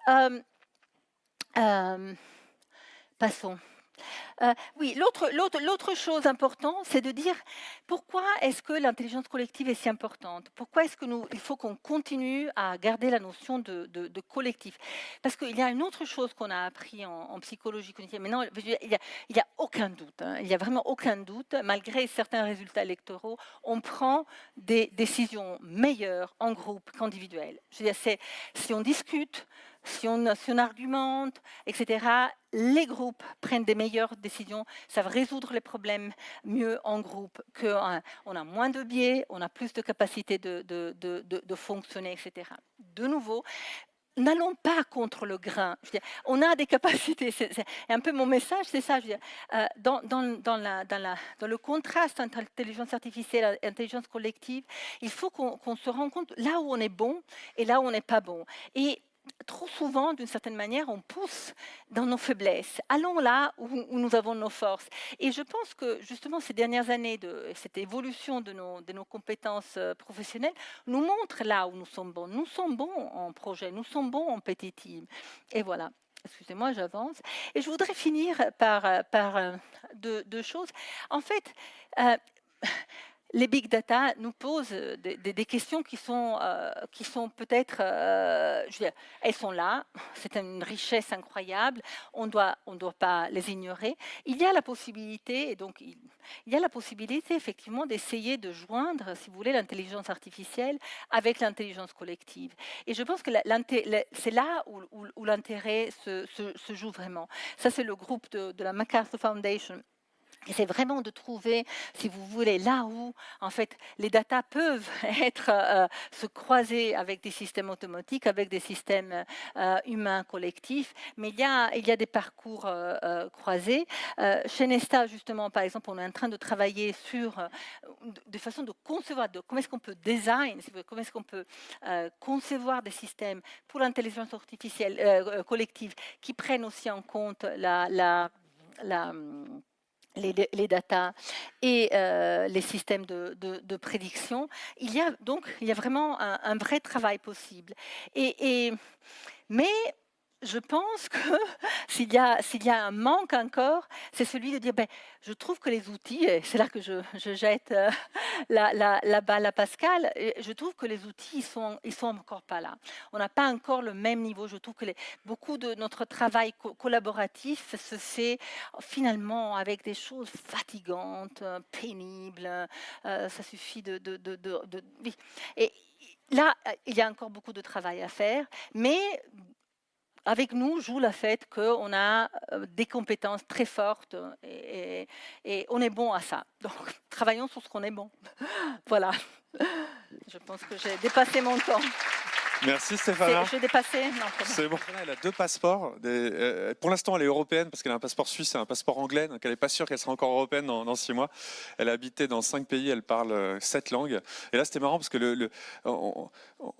C: passons. Oui, l'autre chose importante, c'est de dire pourquoi est-ce que l'intelligence collective est si importante? Pourquoi est-ce il faut qu'on continue à garder la notion de collectif? Parce qu'il y a une autre chose qu'on a appris en psychologie cognitive. Maintenant, il y a aucun doute. Hein, il n'y a vraiment aucun doute. Malgré certains résultats électoraux, on prend des décisions meilleures en groupe qu'individuelles. Je veux dire, si on discute, si on argumente, etc., les groupes prennent des meilleures décisions, savent résoudre les problèmes mieux en groupe, on a moins de biais, on a plus de capacité de fonctionner, etc. De nouveau, n'allons pas contre le grain. Je veux dire, on a des capacités. C'est un peu mon message, c'est ça. Je veux dire, dans le contraste entre intelligence artificielle et intelligence collective, il faut qu'on se rende compte là où on est bon et là où on n'est pas bon. Et trop souvent, d'une certaine manière, on pousse dans nos faiblesses. Allons là où nous avons nos forces. Et je pense que, justement, ces dernières années, cette évolution de nos compétences professionnelles nous montre là où nous sommes bons. Nous sommes bons en projet, nous sommes bons en petit team. Et voilà. Excusez-moi, j'avance. Et je voudrais finir par deux choses. En fait, les big data nous posent des questions qui sont peut-être, je veux dire, elles sont là, c'est une richesse incroyable, on doit pas les ignorer. Il y a la possibilité, et donc il y a la possibilité effectivement d'essayer de joindre, si vous voulez, l'intelligence artificielle avec l'intelligence collective. Et je pense que c'est là où l'intérêt se joue vraiment. Ça, c'est le groupe de la MacArthur Foundation. Et c'est vraiment de trouver, si vous voulez, là où, en fait, les datas peuvent se croiser avec des systèmes automatiques, avec des systèmes humains collectifs, mais il y a des parcours croisés. Chez Nesta, justement, par exemple, on est en train de travailler sur de façon de concevoir, comment est-ce qu'on peut comment est-ce qu'on peut concevoir des systèmes pour l'intelligence artificielle collective qui prennent aussi en compte les data et les systèmes de prédiction, il y a vraiment un vrai travail possible. Mais je pense que s'il y a un manque encore, c'est celui de dire, je trouve que les outils, et c'est là que je jette la balle à Pascal, et je trouve que les outils, ils sont encore pas là. On n'a pas encore le même niveau. Je trouve que beaucoup de notre travail collaboratif se fait finalement avec des choses fatigantes, pénibles. Ça suffit oui. Et là, il y a encore beaucoup de travail à faire, mais avec nous joue le fait qu'on a des compétences très fortes et on est bon à ça. Donc, travaillons sur ce qu'on est bon. Voilà. Je pense que j'ai dépassé mon temps.
B: Merci Stéphana.
C: J'ai dépassé. Non,
B: c'est bon. Elle a 2 passeports. Pour l'instant, elle est européenne parce qu'elle a un passeport suisse et un passeport anglais. Donc, elle n'est pas sûre qu'elle sera encore européenne dans 6 mois. Elle a habité dans 5 pays. Elle parle 7 langues. Et là, c'était marrant parce que on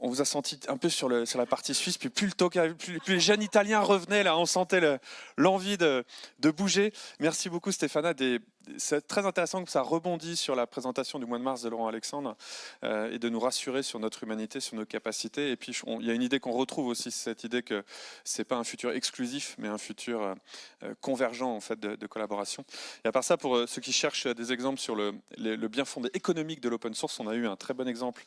B: vous a senti un peu sur la partie suisse. Puis plus les jeunes Italiens revenaient, là, on sentait l'envie de bouger. Merci beaucoup Stéphana. C'est très intéressant que ça rebondit sur la présentation du mois de mars de Laurent Alexandre et de nous rassurer sur notre humanité, sur nos capacités. Et puis, il y a une idée qu'on retrouve aussi, cette idée que c'est pas un futur exclusif, mais un futur convergent en fait de collaboration. Et à part ça, pour ceux qui cherchent des exemples sur le bien fondé économique de l'open source, on a eu un très bon exemple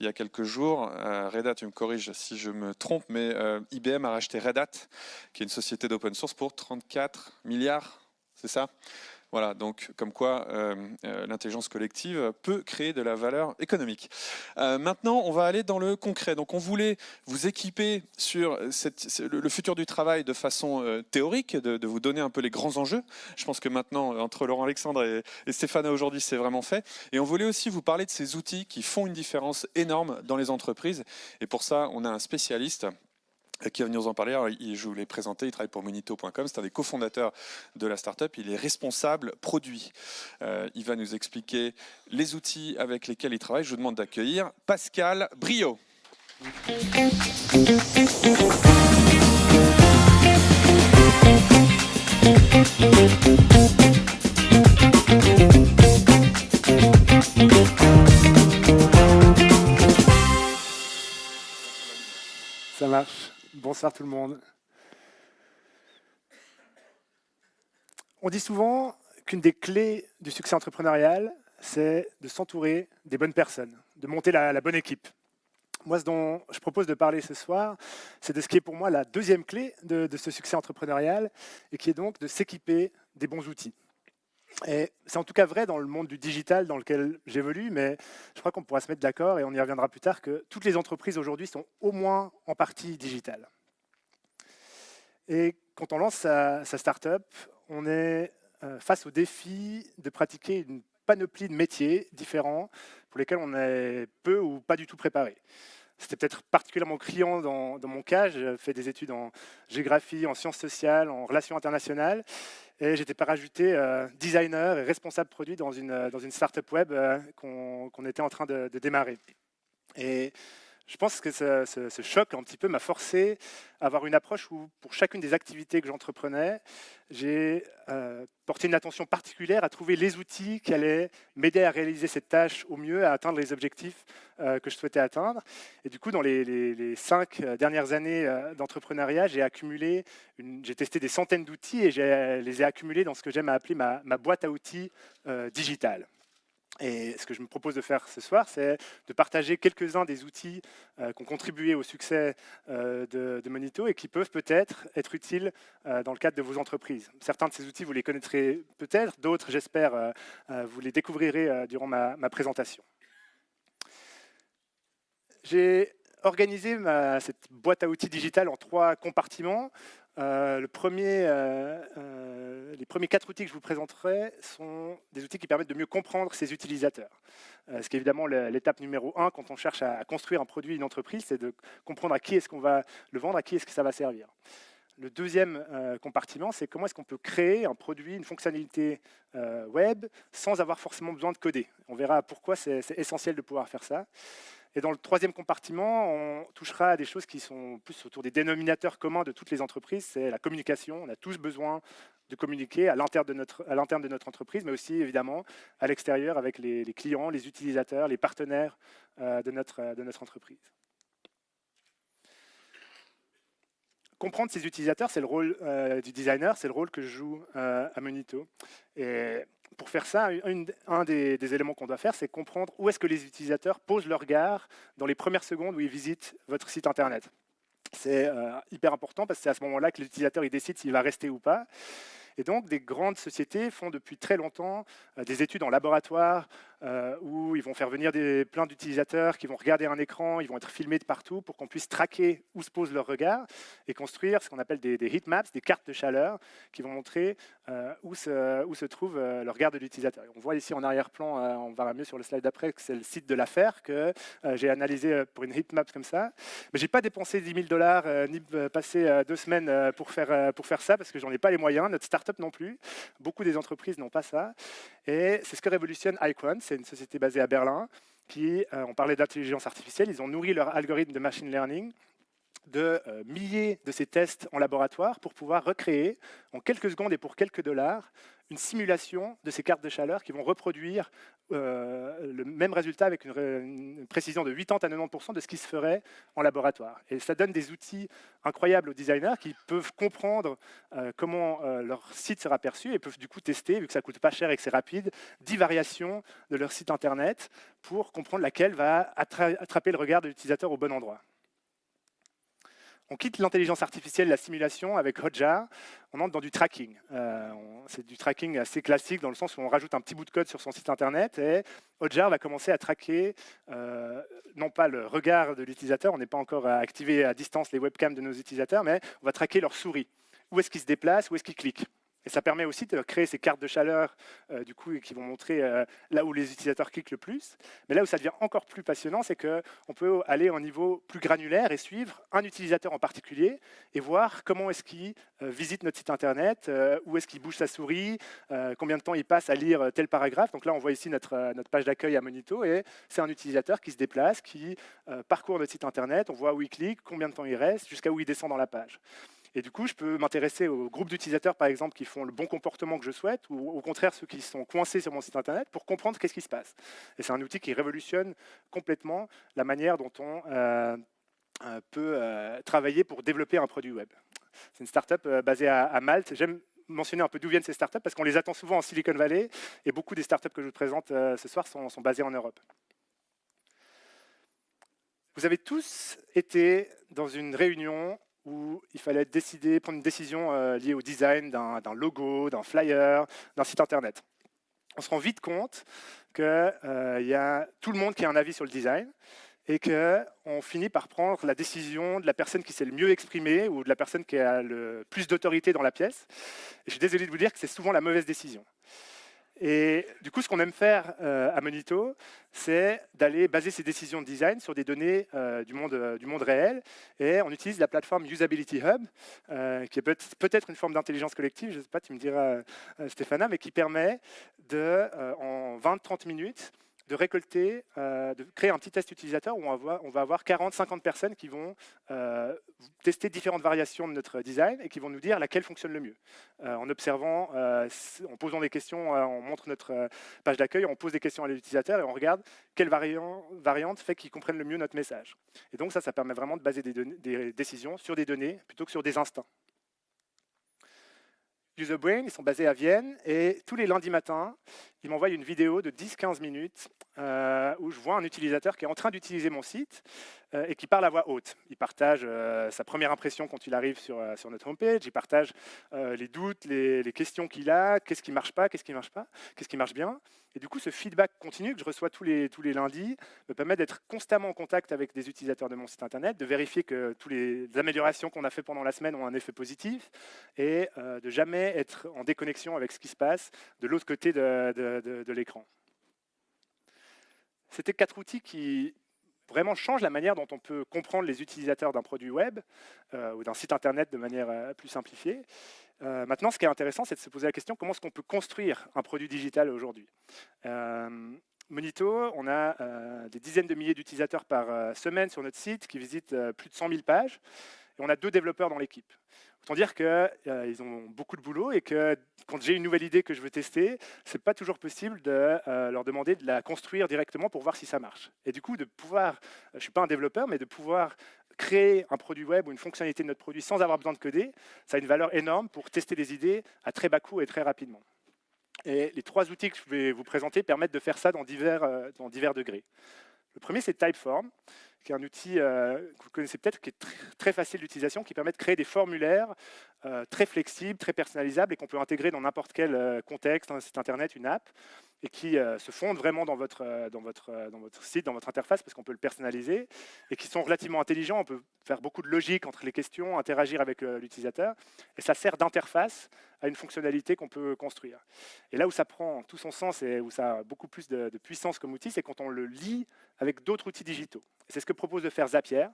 B: il y a quelques jours. Red Hat, tu me corriges si je me trompe, mais IBM a racheté Red Hat, qui est une société d'open source, pour 34 milliards, c'est ça ? Voilà, donc comme quoi l'intelligence collective peut créer de la valeur économique. Maintenant, on va aller dans le concret. Donc on voulait vous équiper sur le futur du travail de façon théorique, de vous donner un peu les grands enjeux. Je pense que maintenant, entre Laurent Alexandre et Stéphana aujourd'hui, c'est vraiment fait. Et on voulait aussi vous parler de ces outils qui font une différence énorme dans les entreprises. Et pour ça, on a un spécialiste qui va venir nous en parler. Alors, je vous l'ai présenté, il travaille pour Monito.com, c'est un des cofondateurs de la startup, il est responsable produit. Il va nous expliquer les outils avec lesquels il travaille. Je vous demande d'accueillir Pascal Briot.
D: Ça marche. Bonsoir tout le monde. On dit souvent qu'une des clés du succès entrepreneurial, c'est de s'entourer des bonnes personnes, de monter la bonne équipe. Moi, ce dont je propose de parler ce soir, c'est de ce qui est pour moi la deuxième clé de ce succès entrepreneurial, et qui est donc de s'équiper des bons outils. Et c'est en tout cas vrai dans le monde du digital dans lequel j'évolue, mais je crois qu'on pourra se mettre d'accord, et on y reviendra plus tard, que toutes les entreprises aujourd'hui sont au moins en partie digitales. Et quand on lance sa start-up, on est face au défi de pratiquer une panoplie de métiers différents pour lesquels on est peu ou pas du tout préparé. C'était peut-être particulièrement criant dans mon cas. J'ai fait des études en géographie, en sciences sociales, en relations internationales. Et j'étais parachuté designer et responsable produit dans une start-up web qu'on était en train de démarrer. Et je pense que ce choc un petit peu m'a forcé à avoir une approche où, pour chacune des activités que j'entreprenais, j'ai porté une attention particulière à trouver les outils qui allaient m'aider à réaliser cette tâche au mieux, à atteindre les objectifs que je souhaitais atteindre. Et du coup, dans les 5 dernières années d'entrepreneuriat, j'ai testé des centaines d'outils et je les ai accumulés dans ce que j'aime appeler ma boîte à outils digitale. Et ce que je me propose de faire ce soir, c'est de partager quelques-uns des outils qui ont contribué au succès de Monito et qui peuvent peut-être être utiles dans le cadre de vos entreprises. Certains de ces outils, vous les connaîtrez peut-être, d'autres, j'espère, vous les découvrirez durant ma présentation. J'ai organisé cette boîte à outils digitale en 3 compartiments. Les premiers 4 outils que je vous présenterai sont des outils qui permettent de mieux comprendre ses utilisateurs. Ce qui est évidemment l'étape numéro 1 quand on cherche à construire un produit, une entreprise, c'est de comprendre à qui est-ce qu'on va le vendre, à qui est-ce que ça va servir. Le deuxième compartiment, c'est comment est-ce qu'on peut créer un produit, une fonctionnalité web sans avoir forcément besoin de coder. On verra pourquoi c'est essentiel de pouvoir faire ça. Et dans le troisième compartiment, on touchera à des choses qui sont plus autour des dénominateurs communs de toutes les entreprises. C'est la communication. On a tous besoin de communiquer à l'interne de notre entreprise, mais aussi évidemment à l'extérieur avec les clients, les utilisateurs, les partenaires de notre entreprise. Comprendre ces utilisateurs, c'est le rôle du designer, c'est le rôle que je joue à Monito. Et pour faire ça, un des éléments qu'on doit faire, c'est comprendre où est-ce que les utilisateurs posent leur regard dans les premières secondes où ils visitent votre site internet. C'est hyper important parce que c'est à ce moment-là que l'utilisateur il décide s'il va rester ou pas. Et donc, des grandes sociétés font depuis très longtemps des études en laboratoire où ils vont faire venir plein d'utilisateurs qui vont regarder un écran, ils vont être filmés de partout pour qu'on puisse traquer où se pose leur regard et construire ce qu'on appelle des heat maps, des cartes de chaleur qui vont montrer où se trouve le regard de l'utilisateur. On voit ici en arrière-plan, on verra mieux sur le slide d'après, que c'est le site de l'affaire que j'ai analysé pour une heat map comme ça. Mais je n'ai pas dépensé 10 000 $ ni passé 2 semaines pour faire ça parce que j'en ai pas les moyens. Notre startup non plus. Beaucoup des entreprises n'ont pas ça. Et c'est ce que révolutionne Iquant. C'est une société basée à Berlin qui, on parlait d'intelligence artificielle, ils ont nourri leur algorithme de machine learning de milliers de ces tests en laboratoire pour pouvoir recréer en quelques secondes et pour quelques dollars une simulation de ces cartes de chaleur qui vont reproduire le même résultat avec une précision de 80 à 90% de ce qui se ferait en laboratoire. Et ça donne des outils incroyables aux designers qui peuvent comprendre comment leur site sera perçu et peuvent du coup tester, vu que ça coûte pas cher et que c'est rapide, 10 variations de leur site internet pour comprendre laquelle va attraper le regard de l'utilisateur au bon endroit. On quitte l'intelligence artificielle, la simulation avec Hotjar, on entre dans du tracking. C'est du tracking assez classique dans le sens où on rajoute un petit bout de code sur son site internet et Hotjar va commencer à traquer non pas le regard de l'utilisateur, on n'est pas encore à activer à distance les webcams de nos utilisateurs, mais on va traquer leur souris. Où est-ce qu'ils se déplacent, où est-ce qu'ils cliquent. Et ça permet aussi de créer ces cartes de chaleur du coup, qui vont montrer là où les utilisateurs cliquent le plus. Mais là où ça devient encore plus passionnant, c'est qu'on peut aller à un niveau plus granulaire et suivre un utilisateur en particulier et voir comment est-ce qu'il visite notre site internet, où est-ce qu'il bouge sa souris, combien de temps il passe à lire tel paragraphe. Donc là, on voit ici notre page d'accueil à Monito et c'est un utilisateur qui se déplace, qui parcourt notre site internet, on voit où il clique, combien de temps il reste, jusqu'à où il descend dans la page. Et du coup, je peux m'intéresser aux groupes d'utilisateurs, par exemple, qui font le bon comportement que je souhaite, ou au contraire, ceux qui sont coincés sur mon site Internet, pour comprendre qu'est-ce qui se passe. Et c'est un outil qui révolutionne complètement la manière dont on peut travailler pour développer un produit web. C'est une startup basée à Malte. J'aime mentionner un peu d'où viennent ces startups, parce qu'on les attend souvent en Silicon Valley, et beaucoup des startups que je vous présente ce soir sont basées en Europe. Vous avez tous été dans une réunion où il fallait prendre une décision liée au design d'un logo, d'un flyer, d'un site internet. On se rend vite compte qu'il y a tout le monde qui a un avis sur le design et qu'on finit par prendre la décision de la personne qui s'est le mieux exprimée ou de la personne qui a le plus d'autorité dans la pièce. Et je suis désolé de vous dire que c'est souvent la mauvaise décision. Et du coup, ce qu'on aime faire à Monito, c'est d'aller baser ces décisions de design sur des données du monde réel. Et on utilise la plateforme Usability Hub, qui est peut-être une forme d'intelligence collective, je ne sais pas, tu me diras, Stéphana, mais qui permet en 20-30 minutes, de récolter, de créer un petit test utilisateur où on va avoir 40-50 personnes qui vont tester différentes variations de notre design et qui vont nous dire laquelle fonctionne le mieux. En observant, en posant des questions, on montre notre page d'accueil, on pose des questions à l'utilisateur et on regarde quelle variante fait qu'ils comprennent le mieux notre message. Et donc ça permet vraiment de baser des décisions sur des données plutôt que sur des instincts. UserBrain, ils sont basés à Vienne et tous les lundis matins, ils m'envoient une vidéo de 10-15 minutes où je vois un utilisateur qui est en train d'utiliser mon site et qui parle à voix haute. Il partage sa première impression quand il arrive sur notre homepage, il partage les doutes, les questions qu'il a, qu'est-ce qui ne marche pas, qu'est-ce qui marche bien. Et du coup, ce feedback continu que je reçois tous les lundis me permet d'être constamment en contact avec des utilisateurs de mon site internet, de vérifier que toutes les améliorations qu'on a fait pendant la semaine ont un effet positif et de jamais être en déconnexion avec ce qui se passe de l'autre côté de l'écran. C'était 4 outils qui vraiment changent la manière dont on peut comprendre les utilisateurs d'un produit web ou d'un site internet de manière plus simplifiée. Maintenant, ce qui est intéressant, c'est de se poser la question comment est-ce qu'on peut construire un produit digital aujourd'hui. Monito, on a des dizaines de milliers d'utilisateurs par semaine sur notre site qui visitent plus de 100 000 pages et on a 2 développeurs dans l'équipe. Vous Autant dire qu'ils ont beaucoup de boulot et que quand j'ai une nouvelle idée que je veux tester, ce n'est pas toujours possible de leur demander de la construire directement pour voir si ça marche. Et du coup, de pouvoir, je ne suis pas un développeur, mais de pouvoir créer un produit web ou une fonctionnalité de notre produit sans avoir besoin de coder, ça a une valeur énorme pour tester des idées à très bas coût et très rapidement. Et les 3 outils que je vais vous présenter permettent de faire ça dans divers degrés. Le premier, c'est Typeform, qui est un outil que vous connaissez peut-être, qui est très facile d'utilisation, qui permet de créer des formulaires très flexibles, très personnalisables et qu'on peut intégrer dans n'importe quel contexte, un site internet, une app, et qui se fondent vraiment dans votre site, dans votre interface, parce qu'on peut le personnaliser, et qui sont relativement intelligents. On peut faire beaucoup de logique entre les questions, interagir avec l'utilisateur, et ça sert d'interface à une fonctionnalité qu'on peut construire. Et là où ça prend tout son sens et où ça a beaucoup plus de puissance comme outil, c'est quand on le lie avec d'autres outils digitaux. C'est ce que propose de faire Zapier.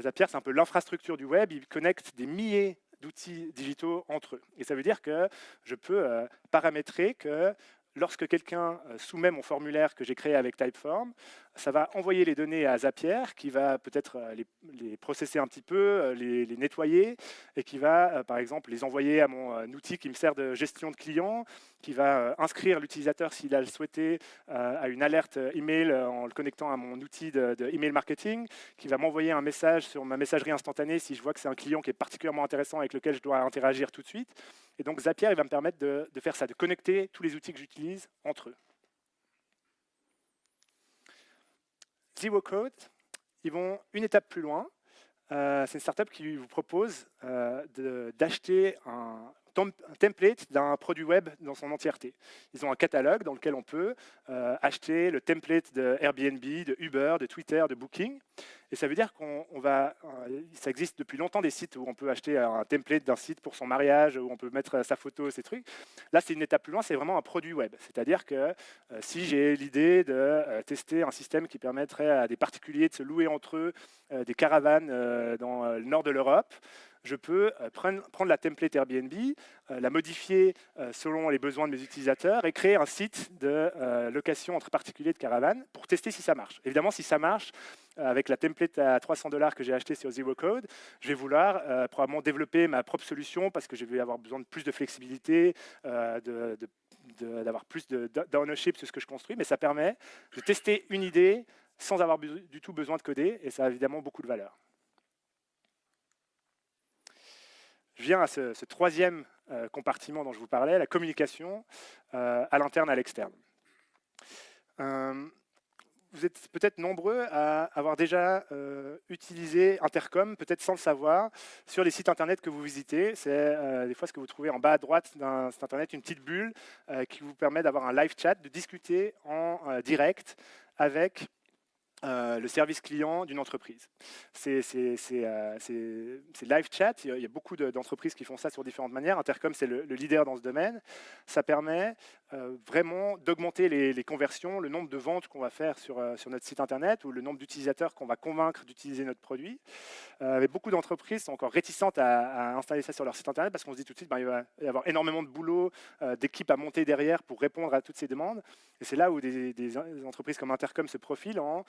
D: Zapier, c'est un peu l'infrastructure du web. Il connecte des milliers d'outils digitaux entre eux. Et ça veut dire que je peux paramétrer que lorsque quelqu'un soumet mon formulaire que j'ai créé avec Typeform, ça va envoyer les données à Zapier, qui va peut-être les processer un petit peu, les nettoyer, et qui va, par exemple, les envoyer à mon outil qui me sert de gestion de clients, qui va inscrire l'utilisateur, s'il a le souhaité, à une alerte email en le connectant à mon outil de email marketing, qui va m'envoyer un message sur ma messagerie instantanée si je vois que c'est un client qui est particulièrement intéressant avec lequel je dois interagir tout de suite. Et donc Zapier, il va me permettre de faire ça, de connecter tous les outils que j'utilise entre eux. Zero Code, ils vont une étape plus loin. C'est une startup qui vous propose d'acheter un template d'un produit web dans son entièreté. Ils ont un catalogue dans lequel on peut acheter le template de Airbnb, de Uber, de Twitter, de Booking. Et ça veut dire ça existe depuis longtemps des sites où on peut acheter un template d'un site pour son mariage, où on peut mettre sa photo, ces trucs. Là, c'est une étape plus loin, c'est vraiment un produit web. C'est-à-dire que si j'ai l'idée de tester un système qui permettrait à des particuliers de se louer entre eux des caravanes dans le nord de l'Europe, je peux prendre la template Airbnb, la modifier selon les besoins de mes utilisateurs et créer un site de location entre particuliers de caravanes pour tester si ça marche. Évidemment, si ça marche, avec la template à $300 que j'ai acheté sur Zero Code, je vais vouloir probablement développer ma propre solution parce que je vais avoir besoin de plus de flexibilité, d'avoir plus d'ownership sur ce que je construis, mais ça permet de tester une idée sans avoir du tout besoin de coder et ça a évidemment beaucoup de valeur. Je viens à ce troisième compartiment dont je vous parlais, la communication à l'interne, à l'externe. Vous êtes peut-être nombreux à avoir déjà utilisé Intercom, peut-être sans le savoir, sur les sites internet que vous visitez. C'est des fois ce que vous trouvez en bas à droite d'un site internet, une petite bulle qui vous permet d'avoir un live chat, de discuter en direct avec le service client d'une entreprise. C'est live chat, il y a beaucoup d'entreprises qui font ça sur différentes manières. Intercom, c'est le leader dans ce domaine. Ça permet vraiment d'augmenter les conversions, le nombre de ventes qu'on va faire sur notre site internet ou le nombre d'utilisateurs qu'on va convaincre d'utiliser notre produit. Mais beaucoup d'entreprises sont encore réticentes à installer ça sur leur site internet parce qu'on se dit tout de suite il va y avoir énormément de boulot, d'équipes à monter derrière pour répondre à toutes ces demandes. Et c'est là où des entreprises comme Intercom se profilent en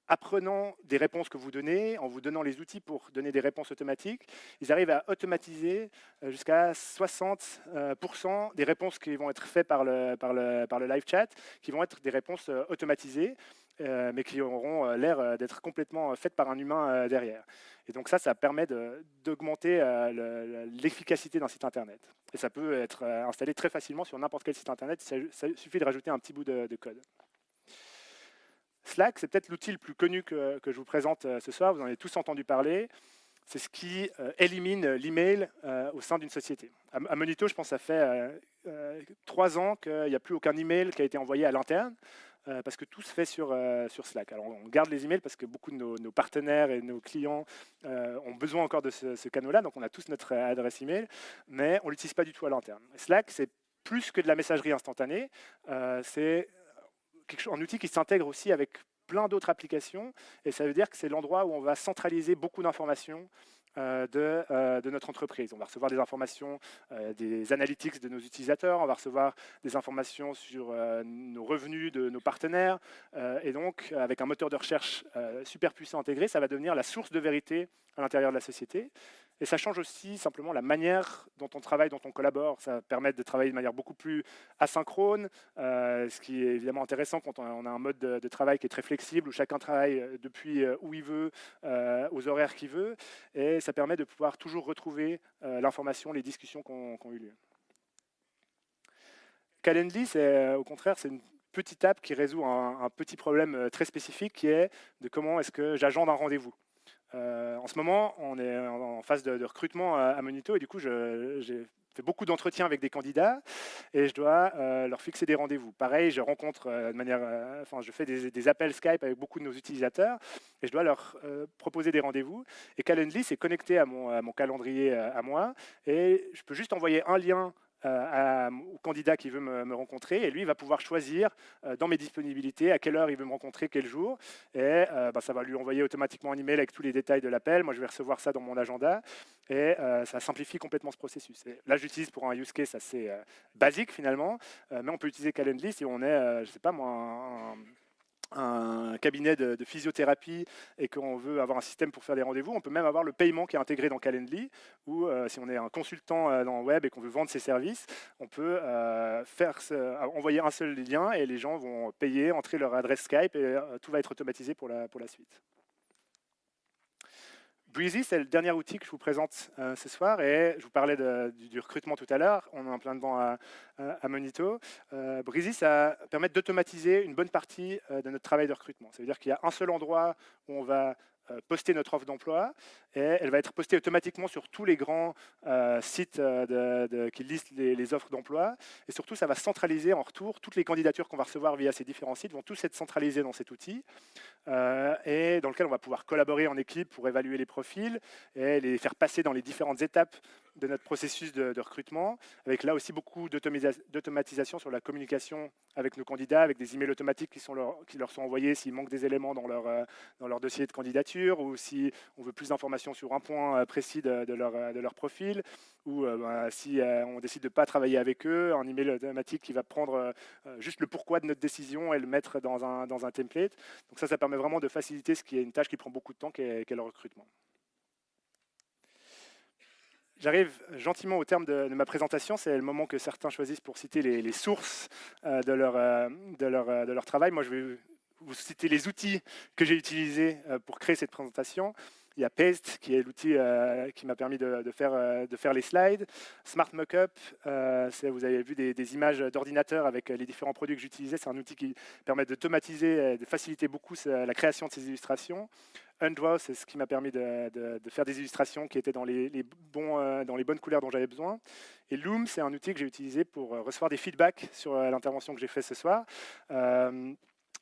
D: apprenant des réponses que vous donnez, en vous donnant les outils pour donner des réponses automatiques. Ils arrivent à automatiser jusqu'à 60% des réponses qui vont être faites par le live chat, qui vont être des réponses automatisées, mais qui auront l'air d'être complètement faites par un humain derrière. Et donc ça permet d'augmenter l'efficacité d'un site internet. Et ça peut être installé très facilement sur n'importe quel site internet, ça suffit de rajouter un petit bout de code. Slack, c'est peut-être l'outil le plus connu que je vous présente ce soir, vous en avez tous entendu parler. C'est ce qui élimine l'email au sein d'une société. À Monito, je pense que ça fait 3 ans qu'il n'y a plus aucun email qui a été envoyé à l'interne, parce que tout se fait sur Slack. Alors on garde les emails parce que beaucoup de nos partenaires et nos clients ont besoin encore de ce canal-là, donc on a tous notre adresse email, mais on ne l'utilise pas du tout à l'interne. Slack, c'est plus que de la messagerie instantanée, c'est un outil qui s'intègre aussi avec plein d'autres applications, et ça veut dire que c'est l'endroit où on va centraliser beaucoup d'informations de notre entreprise. On va recevoir des informations, des analytics de nos utilisateurs, on va recevoir des informations sur nos revenus de nos partenaires, et donc avec un moteur de recherche super puissant intégré, ça va devenir la source de vérité à l'intérieur de la société. Et ça change aussi simplement la manière dont on travaille, dont on collabore. Ça permet de travailler de manière beaucoup plus asynchrone, ce qui est évidemment intéressant quand on a un mode de travail qui est très flexible, où chacun travaille depuis où il veut, aux horaires qu'il veut. Et ça permet de pouvoir toujours retrouver l'information, les discussions qui ont eu lieu. Calendly, au contraire, c'est une petite app qui résout un petit problème très spécifique qui est de comment est-ce que j'agende un rendez-vous. En ce moment, on est en phase de recrutement à Monito et du coup, j'ai fait beaucoup d'entretiens avec des candidats et je dois leur fixer des rendez-vous. Pareil, je rencontre je fais des appels Skype avec beaucoup de nos utilisateurs et je dois leur proposer des rendez-vous. Et Calendly, c'est connecté à mon calendrier à moi et je peux juste envoyer un lien au candidat qui veut me rencontrer et lui il va pouvoir choisir dans mes disponibilités à quelle heure il veut me rencontrer, quel jour, et ça va lui envoyer automatiquement un email avec tous les détails de l'appel. Moi je vais recevoir ça dans mon agenda et ça simplifie complètement ce processus. Et là j'utilise pour un use case assez basique finalement, mais on peut utiliser Calendly si on est, je sais pas moi, un cabinet de physiothérapie et qu'on veut avoir un système pour faire des rendez-vous. On peut même avoir le paiement qui est intégré dans Calendly, ou si on est un consultant dans le web et qu'on veut vendre ses services, on peut envoyer un seul lien et les gens vont payer, entrer leur adresse Skype et tout va être automatisé pour la suite. Breezy, c'est le dernier outil que je vous présente ce soir et je vous parlais du recrutement tout à l'heure, on est en plein dedans à Monito. Breezy, ça permet d'automatiser une bonne partie de notre travail de recrutement. Ça veut dire qu'il y a un seul endroit où on va poster notre offre d'emploi et elle va être postée automatiquement sur tous les grands sites qui listent les offres d'emploi et surtout ça va centraliser en retour toutes les candidatures qu'on va recevoir via ces différents sites vont tous être centralisées dans cet outil et dans lequel on va pouvoir collaborer en équipe pour évaluer les profils et les faire passer dans les différentes étapes de notre processus de recrutement, avec là aussi beaucoup d'automatisation sur la communication avec nos candidats, avec des emails automatiques qui leur sont envoyés s'il manque des éléments dans leur dossier de candidature ou si on veut plus d'informations sur un point précis de leur profil ou si on décide de ne pas travailler avec eux, un email automatique qui va prendre juste le pourquoi de notre décision et le mettre dans un template. Donc ça permet vraiment de faciliter ce qui est une tâche qui prend beaucoup de temps, qui est le recrutement. J'arrive gentiment au terme de ma présentation. C'est le moment que certains choisissent pour citer les sources de leur travail. Moi, je vais vous citer les outils que j'ai utilisés pour créer cette présentation. Il y a Paste, qui est l'outil qui m'a permis de faire les slides. Smart Mockup, vous avez vu des images d'ordinateur avec les différents produits que j'utilisais. C'est un outil qui permet d'automatiser et de faciliter beaucoup la création de ces illustrations. Undraw, c'est ce qui m'a permis de faire des illustrations qui étaient dans les bonnes couleurs dont j'avais besoin. Et Loom, c'est un outil que j'ai utilisé pour recevoir des feedbacks sur l'intervention que j'ai faite ce soir.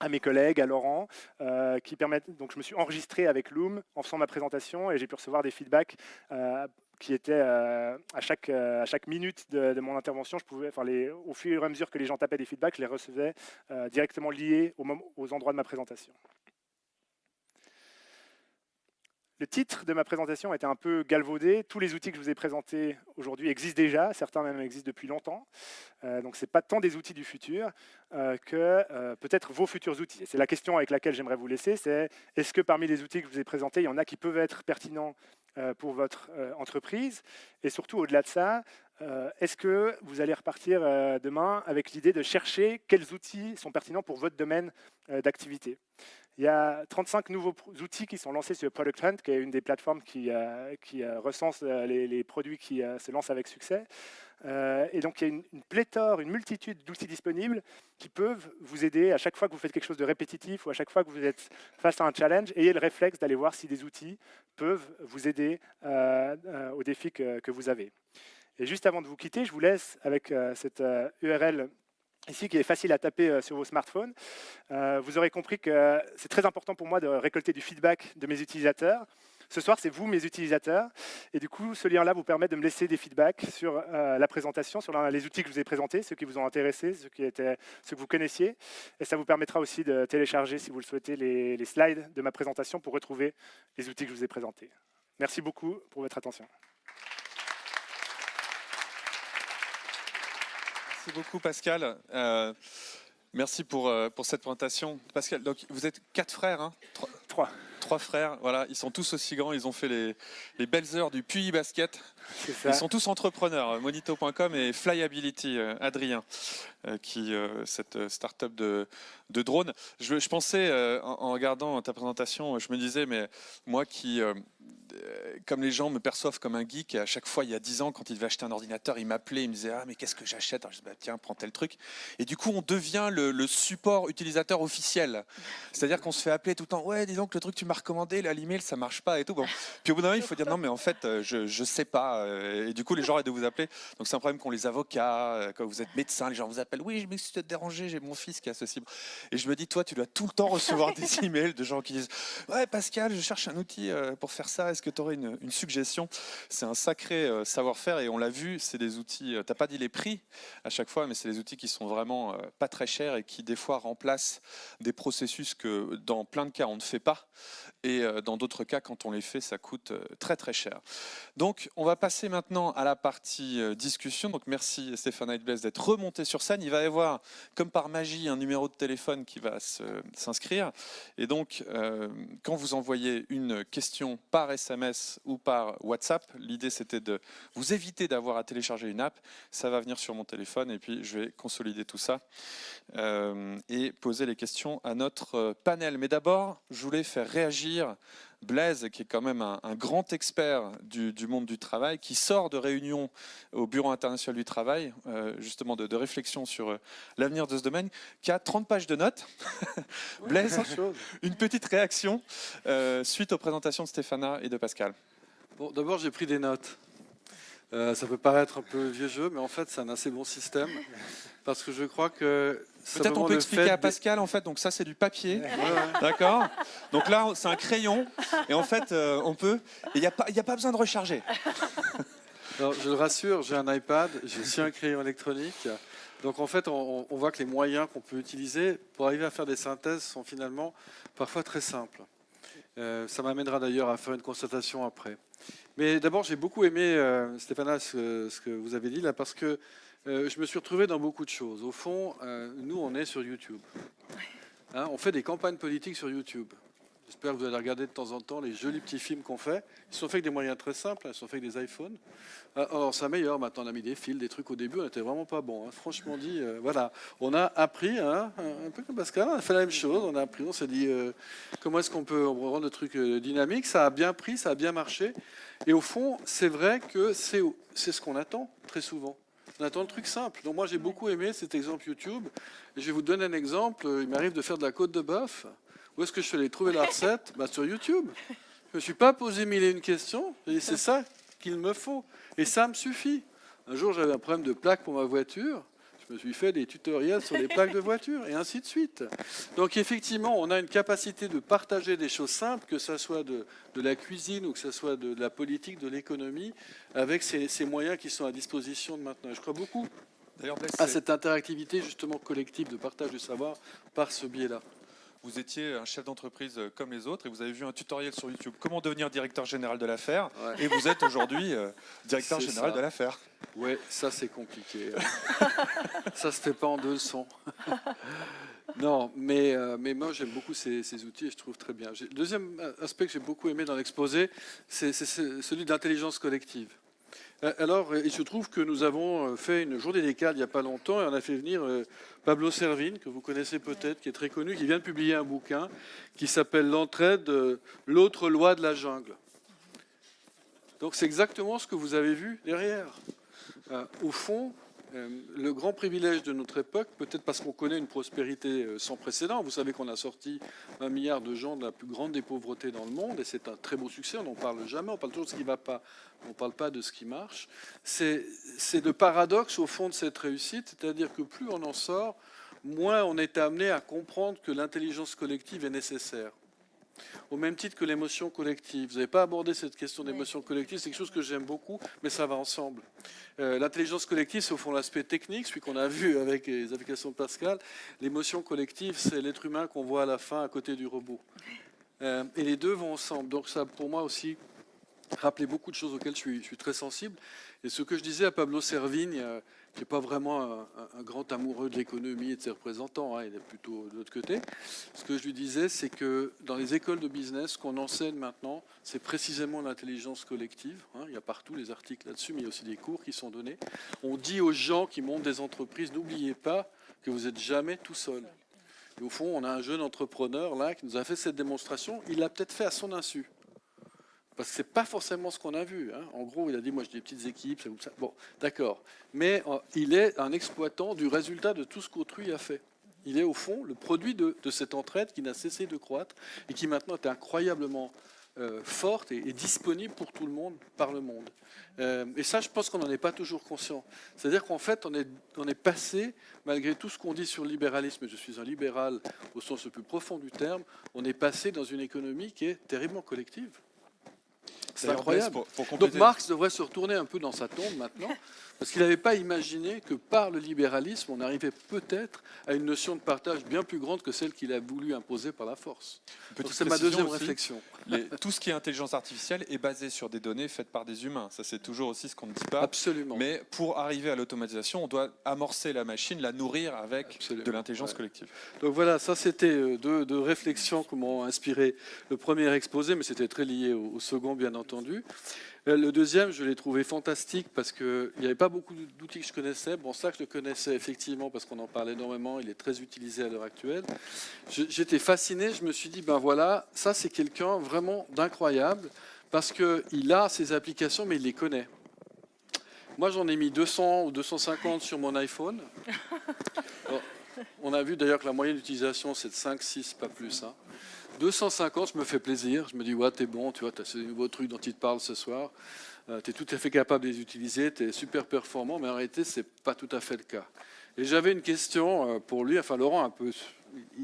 D: À mes collègues, à Laurent, qui permettent. Donc, je me suis enregistré avec Loom en faisant ma présentation et j'ai pu recevoir des feedbacks qui étaient à chaque minute de mon intervention. Au fur et à mesure que les gens tapaient des feedbacks, je les recevais directement liés aux endroits de ma présentation. Le titre de ma présentation était un peu galvaudé. Tous les outils que je vous ai présentés aujourd'hui existent déjà, certains même existent depuis longtemps. Donc ce n'est pas tant des outils du futur que peut-être vos futurs outils. C'est la question avec laquelle j'aimerais vous laisser, c'est est-ce que parmi les outils que je vous ai présentés, il y en a qui peuvent être pertinents pour votre entreprise? Et surtout, au-delà de ça, est-ce que vous allez repartir demain avec l'idée de chercher quels outils sont pertinents pour votre domaine d'activité? Il y a 35 nouveaux outils qui sont lancés sur Product Hunt, qui est une des plateformes qui recense les produits qui se lancent avec succès. Et donc, il y a une pléthore, une multitude d'outils disponibles qui peuvent vous aider à chaque fois que vous faites quelque chose de répétitif ou à chaque fois que vous êtes face à un challenge. Ayez le réflexe d'aller voir si des outils peuvent vous aider au défi que vous avez. Et juste avant de vous quitter, je vous laisse avec cette URL ici qui est facile à taper sur vos smartphones. Vous aurez compris que c'est très important pour moi de récolter du feedback de mes utilisateurs. Ce soir, c'est vous, mes utilisateurs. Et du coup, ce lien-là vous permet de me laisser des feedbacks sur la présentation, sur les outils que je vous ai présentés, ceux qui vous ont intéressé, ceux que vous connaissiez. Et ça vous permettra aussi de télécharger, si vous le souhaitez, les slides de ma présentation pour retrouver les outils que je vous ai présentés. Merci beaucoup pour votre attention.
B: Merci beaucoup Pascal. Merci pour cette présentation. Pascal, donc vous êtes 4 frères, hein?
D: 3.
B: 3 frères, voilà, ils sont tous aussi grands, ils ont fait les belles heures du Puy Basket.
D: C'est ça.
B: Ils sont tous entrepreneurs, Monito.com et Flyability, Adrien, cette start-up de drones. Je pensais, en regardant ta présentation, je me disais, mais moi qui, comme les gens me perçoivent comme un geek, à chaque fois, il y a 10 ans, quand il devait acheter un ordinateur, il m'appelait, il me disait, ah, mais qu'est-ce que j'achète? Alors je disais, bah, tiens, prends tel truc. Et du coup, on devient le support utilisateur officiel. C'est-à-dire qu'on se fait appeler tout le temps, ouais, dis donc, le truc que tu m'as recommandé, l'email, ça marche pas et tout. Bon. Puis au bout d'un moment, il faut dire, non, mais en fait, je sais pas. Et du coup, les gens arrêtent de vous appeler. Donc c'est un problème qu'ont les avocats, quand vous êtes médecin, les gens vous appellent, oui, je m'excuse de te déranger, j'ai mon fils qui est accessible. Et je me dis, toi, tu dois tout le temps recevoir des emails de gens qui disent, ouais, Pascal, je cherche un outil pour faire ça, est-ce que tu aurais une suggestion? C'est un sacré savoir-faire et on l'a vu, c'est des outils, tu n'as pas dit les prix à chaque fois, mais c'est des outils qui sont vraiment pas très chers et qui des fois remplacent des processus que dans plein de cas on ne fait pas et dans d'autres cas quand on les fait ça coûte très très cher. Donc on va passer maintenant à la partie discussion. Donc merci Stéphane Heidbless d'être remonté sur scène. Il va y avoir comme par magie un numéro de téléphone qui va s'inscrire et donc quand vous envoyez une question par SMS ou par WhatsApp, l'idée c'était de vous éviter d'avoir à télécharger une app, ça va venir sur mon téléphone et puis je vais consolider tout ça et poser les questions à notre panel. Mais d'abord, je voulais faire réagir Blaise, qui est quand même un grand expert du monde du travail, qui sort de réunion au Bureau international du travail, justement de réflexion sur l'avenir de ce domaine, qui a 30 pages de notes. Blaise, une petite réaction suite aux présentations de Stéphana et de Pascal.
A: Bon, d'abord, j'ai pris des notes. Ça peut paraître un peu vieux jeu, mais en fait, c'est un assez bon système. Parce que je crois que...
B: Peut-être on peut expliquer à Pascal, en fait, donc ça c'est du papier, d'accord? Donc là c'est un crayon, et en fait on peut, il n'y a pas besoin de recharger.
A: Alors, je le rassure, j'ai un iPad, j'ai aussi un crayon électronique. Donc en fait, on voit que les moyens qu'on peut utiliser pour arriver à faire des synthèses sont finalement parfois très simples. Ça m'amènera d'ailleurs à faire une constatation après. Mais d'abord, j'ai beaucoup aimé, Stéphana, ce que vous avez dit là, parce que je me suis retrouvé dans beaucoup de choses. Au fond, nous, on est sur YouTube. Hein, on fait des campagnes politiques sur YouTube. J'espère que vous allez regarder de temps en temps les jolis petits films qu'on fait. Ils sont faits avec des moyens très simples, ils sont faits avec des iPhones. Alors, ça améliore, maintenant on a mis des fils, des trucs au début, on n'était vraiment pas bon. Hein. Franchement dit, voilà. On a appris, hein, un peu comme Pascal, on a fait la même chose. On a appris, on s'est dit, comment est-ce qu'on peut rendre le truc dynamique? Ça a bien pris, ça a bien marché. Et au fond, c'est vrai que c'est ce qu'on attend très souvent. On attend le truc simple. Donc moi, j'ai beaucoup aimé cet exemple YouTube. Et je vais vous donner un exemple. Il m'arrive de faire de la côte de bœuf. Où est-ce que je suis allé trouver la recette? Sur YouTube. Je ne me suis pas posé mille et une questions. J'ai dit, c'est ça qu'il me faut. Et ça me suffit. Un jour, j'avais un problème de plaque pour ma voiture. Je me suis fait des tutoriels sur les plaques de voiture et ainsi de suite. Donc effectivement, on a une capacité de partager des choses simples, que ce soit de la cuisine ou que ce soit de la politique, de l'économie, avec ces moyens qui sont à disposition de maintenant. Et je crois beaucoup à cette interactivité justement collective de partage du savoir par ce biais-là.
B: Vous étiez un chef d'entreprise comme les autres et vous avez vu un tutoriel sur YouTube comment devenir directeur général de l'affaire et vous êtes aujourd'hui directeur général de l'affaire.
A: Oui, ça c'est compliqué. Ça se fait pas en 2 leçons. Non, mais moi j'aime beaucoup ces outils et je trouve très bien. Le deuxième aspect que j'ai beaucoup aimé dans l'exposé, c'est celui de l'intelligence collective. Alors, il se trouve que nous avons fait une journée des cadres il n'y a pas longtemps et on a fait venir Pablo Servine, que vous connaissez peut-être, qui est très connu, qui vient de publier un bouquin qui s'appelle L'entraide, l'autre loi de la jungle. Donc c'est exactement ce que vous avez vu derrière. Au fond, le grand privilège de notre époque, peut-être parce qu'on connaît une prospérité sans précédent, vous savez qu'on a sorti 1 milliard de gens de la plus grande des pauvretés dans le monde, et c'est un très beau succès, on n'en parle jamais, on parle toujours de ce qui ne va pas, on ne parle pas de ce qui marche. C'est le paradoxe au fond de cette réussite, c'est-à-dire que plus on en sort, moins on est amené à comprendre que l'intelligence collective est nécessaire. Au même titre que l'émotion collective. Vous n'avez pas abordé cette question d'émotion collective, c'est quelque chose que j'aime beaucoup, mais ça va ensemble. L'intelligence collective, c'est au fond l'aspect technique, celui qu'on a vu avec les applications de Pascal. L'émotion collective, c'est l'être humain qu'on voit à la fin à côté du robot. Et les deux vont ensemble. Donc ça, pour moi aussi, rappelé beaucoup de choses auxquelles je suis très sensible. Et ce que je disais à Pablo Servigne, qui n'est pas vraiment un grand amoureux de l'économie et de ses représentants, hein, il est plutôt de l'autre côté. Ce que je lui disais, c'est que dans les écoles de business, ce qu'on enseigne maintenant, c'est précisément l'intelligence collective. Hein. Il y a partout les articles là-dessus, mais il y a aussi des cours qui sont donnés. On dit aux gens qui montent des entreprises, n'oubliez pas que vous n'êtes jamais tout seul. Et au fond, on a un jeune entrepreneur là qui nous a fait cette démonstration. Il l'a peut-être fait à son insu. Parce que ce n'est pas forcément ce qu'on a vu. Hein. En gros, il a dit, moi j'ai des petites équipes, ça. Bon, d'accord. Mais il est un exploitant du résultat de tout ce qu'autrui a fait. Il est au fond le produit de cette entraide qui n'a cessé de croître et qui maintenant est incroyablement forte et disponible pour tout le monde, par le monde. Et ça, je pense qu'on n'en est pas toujours conscient. C'est-à-dire qu'en fait, on est passé, malgré tout ce qu'on dit sur le libéralisme, et je suis un libéral au sens le plus profond du terme, on est passé dans une économie qui est terriblement collective. C'est incroyable. Donc Marx devrait se retourner un peu dans sa tombe maintenant, parce qu'il n'avait pas imaginé que par le libéralisme, on arrivait peut-être à une notion de partage bien plus grande que celle qu'il a voulu imposer par la force. C'est ma deuxième réflexion.
B: Tout ce qui est intelligence artificielle est basé sur des données faites par des humains. Ça, c'est toujours aussi ce qu'on ne dit pas.
A: Absolument.
B: Mais pour arriver à l'automatisation, on doit amorcer la machine, la nourrir avec de l'intelligence collective.
A: Donc voilà, ça c'était deux réflexions qui m'ont inspiré le premier exposé, mais c'était très lié au second, bien entendu. Le deuxième, je l'ai trouvé fantastique parce qu'il n'y avait pas beaucoup d'outils que je connaissais. Bon, ça, je le connaissais effectivement parce qu'on en parle énormément. Il est très utilisé à l'heure actuelle. J'étais fasciné. Je me suis dit, ben voilà, ça, c'est quelqu'un vraiment d'incroyable parce qu'il a ses applications, mais il les connaît. Moi, j'en ai mis 200 ou 250 sur mon iPhone. Alors, on a vu d'ailleurs que la moyenne d'utilisation, c'est de 5, 6, pas plus. Hein. 250, je me fais plaisir. Je me dis, ouais, t'es bon, tu vois, tu as ce nouveau truc dont il te parle ce soir. Tu es tout à fait capable de les utiliser, tu es super performant, mais en réalité, ce n'est pas tout à fait le cas. Et j'avais une question pour lui, enfin Laurent, un peu,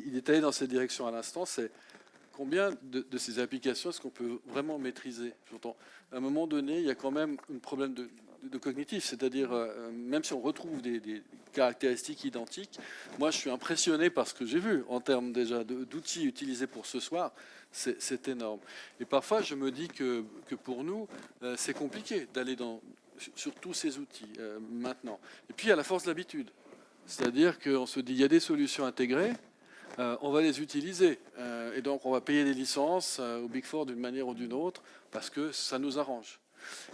A: il est allé dans cette direction à l'instant, c'est combien de ces applications est-ce qu'on peut vraiment maîtriser? J'entends. À un moment donné, il y a quand même un problème de cognitif, c'est-à-dire même si on retrouve des caractéristiques identiques, moi je suis impressionné par ce que j'ai vu en termes déjà d'outils utilisés pour ce soir, c'est énorme. Et parfois je me dis que pour nous c'est compliqué d'aller sur tous ces outils maintenant. Et puis il y a la force de l'habitude, c'est-à-dire qu'on se dit il y a des solutions intégrées, on va les utiliser et donc on va payer des licences au Big Four d'une manière ou d'une autre parce que ça nous arrange.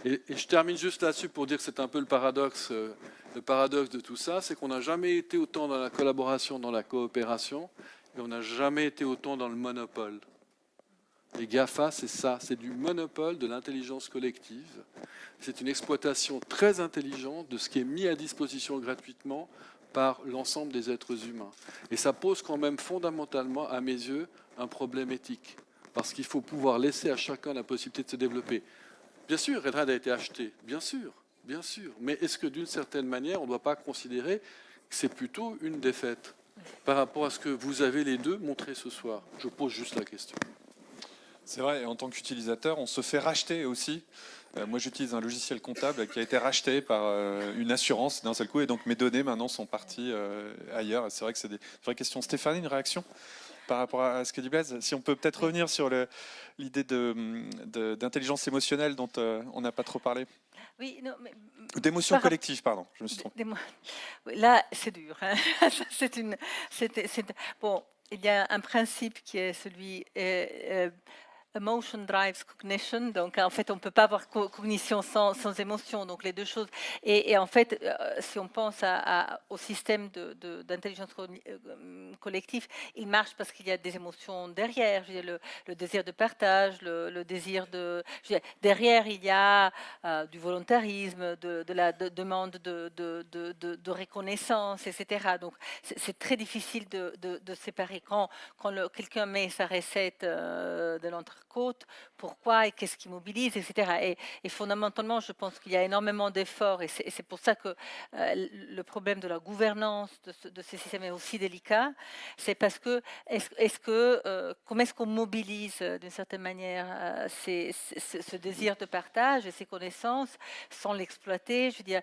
A: Et je termine juste là-dessus pour dire que c'est un peu le paradoxe de tout ça, c'est qu'on n'a jamais été autant dans la collaboration, dans la coopération, et on n'a jamais été autant dans le monopole. Les GAFA, c'est ça, c'est du monopole de l'intelligence collective. C'est une exploitation très intelligente de ce qui est mis à disposition gratuitement par l'ensemble des êtres humains. Et ça pose quand même fondamentalement, à mes yeux, un problème éthique. Parce qu'il faut pouvoir laisser à chacun la possibilité de se développer. Bien sûr, Red Hat a été acheté, bien sûr. Mais est-ce que d'une certaine manière, on ne doit pas considérer que c'est plutôt une défaite par rapport à ce que vous avez les deux montré ce soir? Je pose juste la question.
B: C'est vrai, et en tant qu'utilisateur, on se fait racheter aussi. Moi, j'utilise un logiciel comptable qui a été racheté par une assurance d'un seul coup, et donc mes données maintenant sont parties ailleurs. C'est vrai que c'est des vraies questions. Stéphanie, une réaction par rapport à ce que dit Blaise? Si on peut peut-être revenir sur l'idée d'intelligence émotionnelle dont on n'a pas trop parlé.
C: Oui, non, mais
B: d'émotion collective, pardon, je me suis trompé.
C: Là, c'est dur. Hein. Bon, il y a un principe qui est celui emotion drives cognition. Donc, en fait, on ne peut pas avoir cognition sans émotion. Donc, les deux choses. Et en fait, si on pense au système d'intelligence collective, il marche parce qu'il y a des émotions derrière. Je veux dire, le désir de partage, le désir de... derrière, il y a du volontarisme, de la demande de reconnaissance, etc. Donc, c'est très difficile de séparer. Quand quelqu'un met sa recette de l'entrecôte, pourquoi et qu'est-ce qui mobilise, etc. Et fondamentalement, je pense qu'il y a énormément d'efforts et c'est pour ça que le problème de la gouvernance de ces systèmes est aussi délicat. C'est parce que comment est-ce qu'on mobilise d'une certaine manière ce désir de partage et ces connaissances sans l'exploiter? Je veux dire,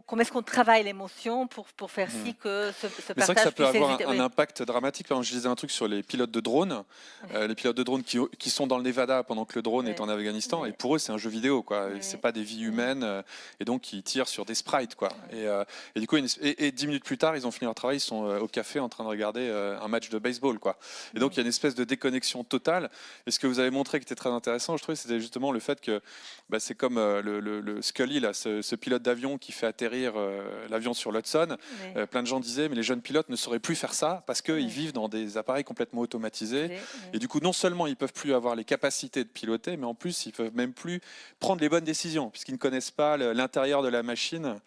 C: comment est-ce qu'on travaille l'émotion pour faire si que ce
B: Mais c'est vrai
C: partage
B: que ça peut
C: puisse
B: avoir
C: éviter-
B: un
C: oui.
B: impact dramatique. Par exemple, je disais un truc sur les pilotes de drones. Les pilotes de drones qui sont dans le Nevada pendant que le drone est
C: Oui.
B: en Afghanistan.
C: Oui.
B: Et pour eux, c'est un jeu vidéo, quoi.
C: Oui.
B: C'est pas des vies humaines. Et donc, ils tirent sur des sprites, quoi. Et du coup, 10 minutes plus tard, ils ont fini leur travail. Ils sont au café en train de regarder un match de baseball, quoi. Et donc, il y a une espèce de déconnexion totale. Et ce que vous avez montré qui était très intéressant, je trouvais, c'était justement le fait que c'est comme le Scully, là, ce pilote d'avion qui fait atterrir l'avion sur l'Hudson.
C: Oui.
B: Plein de gens disaient, mais les jeunes pilotes ne sauraient plus faire ça parce qu'ils
C: Oui.
B: vivent dans des appareils complètement automatisés.
C: Oui.
B: Et du coup, non seulement ils peuvent plus avoir les capacités de piloter, mais en plus, ils peuvent même plus prendre les bonnes décisions puisqu'ils ne connaissent pas l'intérieur de la machine.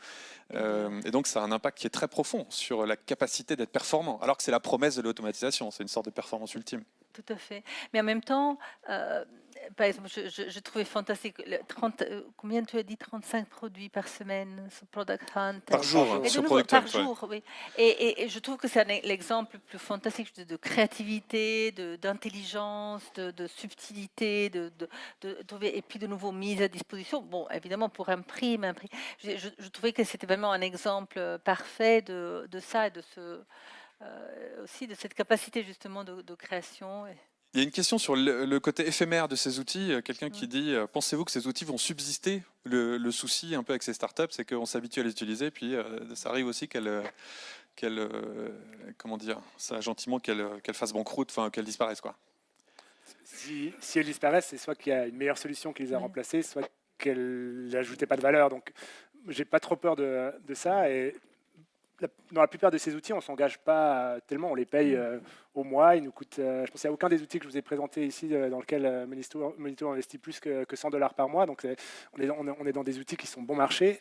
B: Et donc, ça a un impact qui est très profond sur la capacité d'être performant, alors que c'est la promesse de l'automatisation. C'est une sorte de performance ultime.
C: Tout à fait. Mais en même temps, par exemple, je trouvais fantastique. Combien tu as dit 35 produits par semaine sur Product Hunt
B: Par jour,
D: jour.
B: hein,
C: Et de
B: sur
C: nouveau,
B: Product
C: par
B: Hunt, ouais.
C: jour, oui. Et je trouve que c'est l'exemple le plus fantastique de créativité, d'intelligence, de subtilité, et puis de nouveau mise à disposition. Bon, évidemment, pour un prix, mais je trouvais que c'était vraiment un exemple parfait de ça et aussi de cette capacité justement de création.
B: Il y a une question sur le côté éphémère de ces outils. Quelqu'un qui dit, pensez-vous que ces outils vont subsister? Le souci un peu avec ces startups, c'est qu'on s'habitue à les utiliser, puis ça arrive aussi comment dire, ça gentiment qu'elles fassent banqueroute, enfin qu'elles disparaissent, quoi.
D: Si elles disparaissent, c'est soit qu'il y a une meilleure solution qui les a
C: Oui.
D: remplacées, soit qu'elles n'ajoutaient pas de valeur. Donc, j'ai pas trop peur de ça. Et dans la plupart de ces outils, on ne s'engage pas tellement, on les paye au mois. Ils nous coûtent, je pense qu'il n'y a aucun des outils que je vous ai présentés ici dans lequel Monito investit plus que $100 par mois. Donc on est dans des outils qui sont bon marché.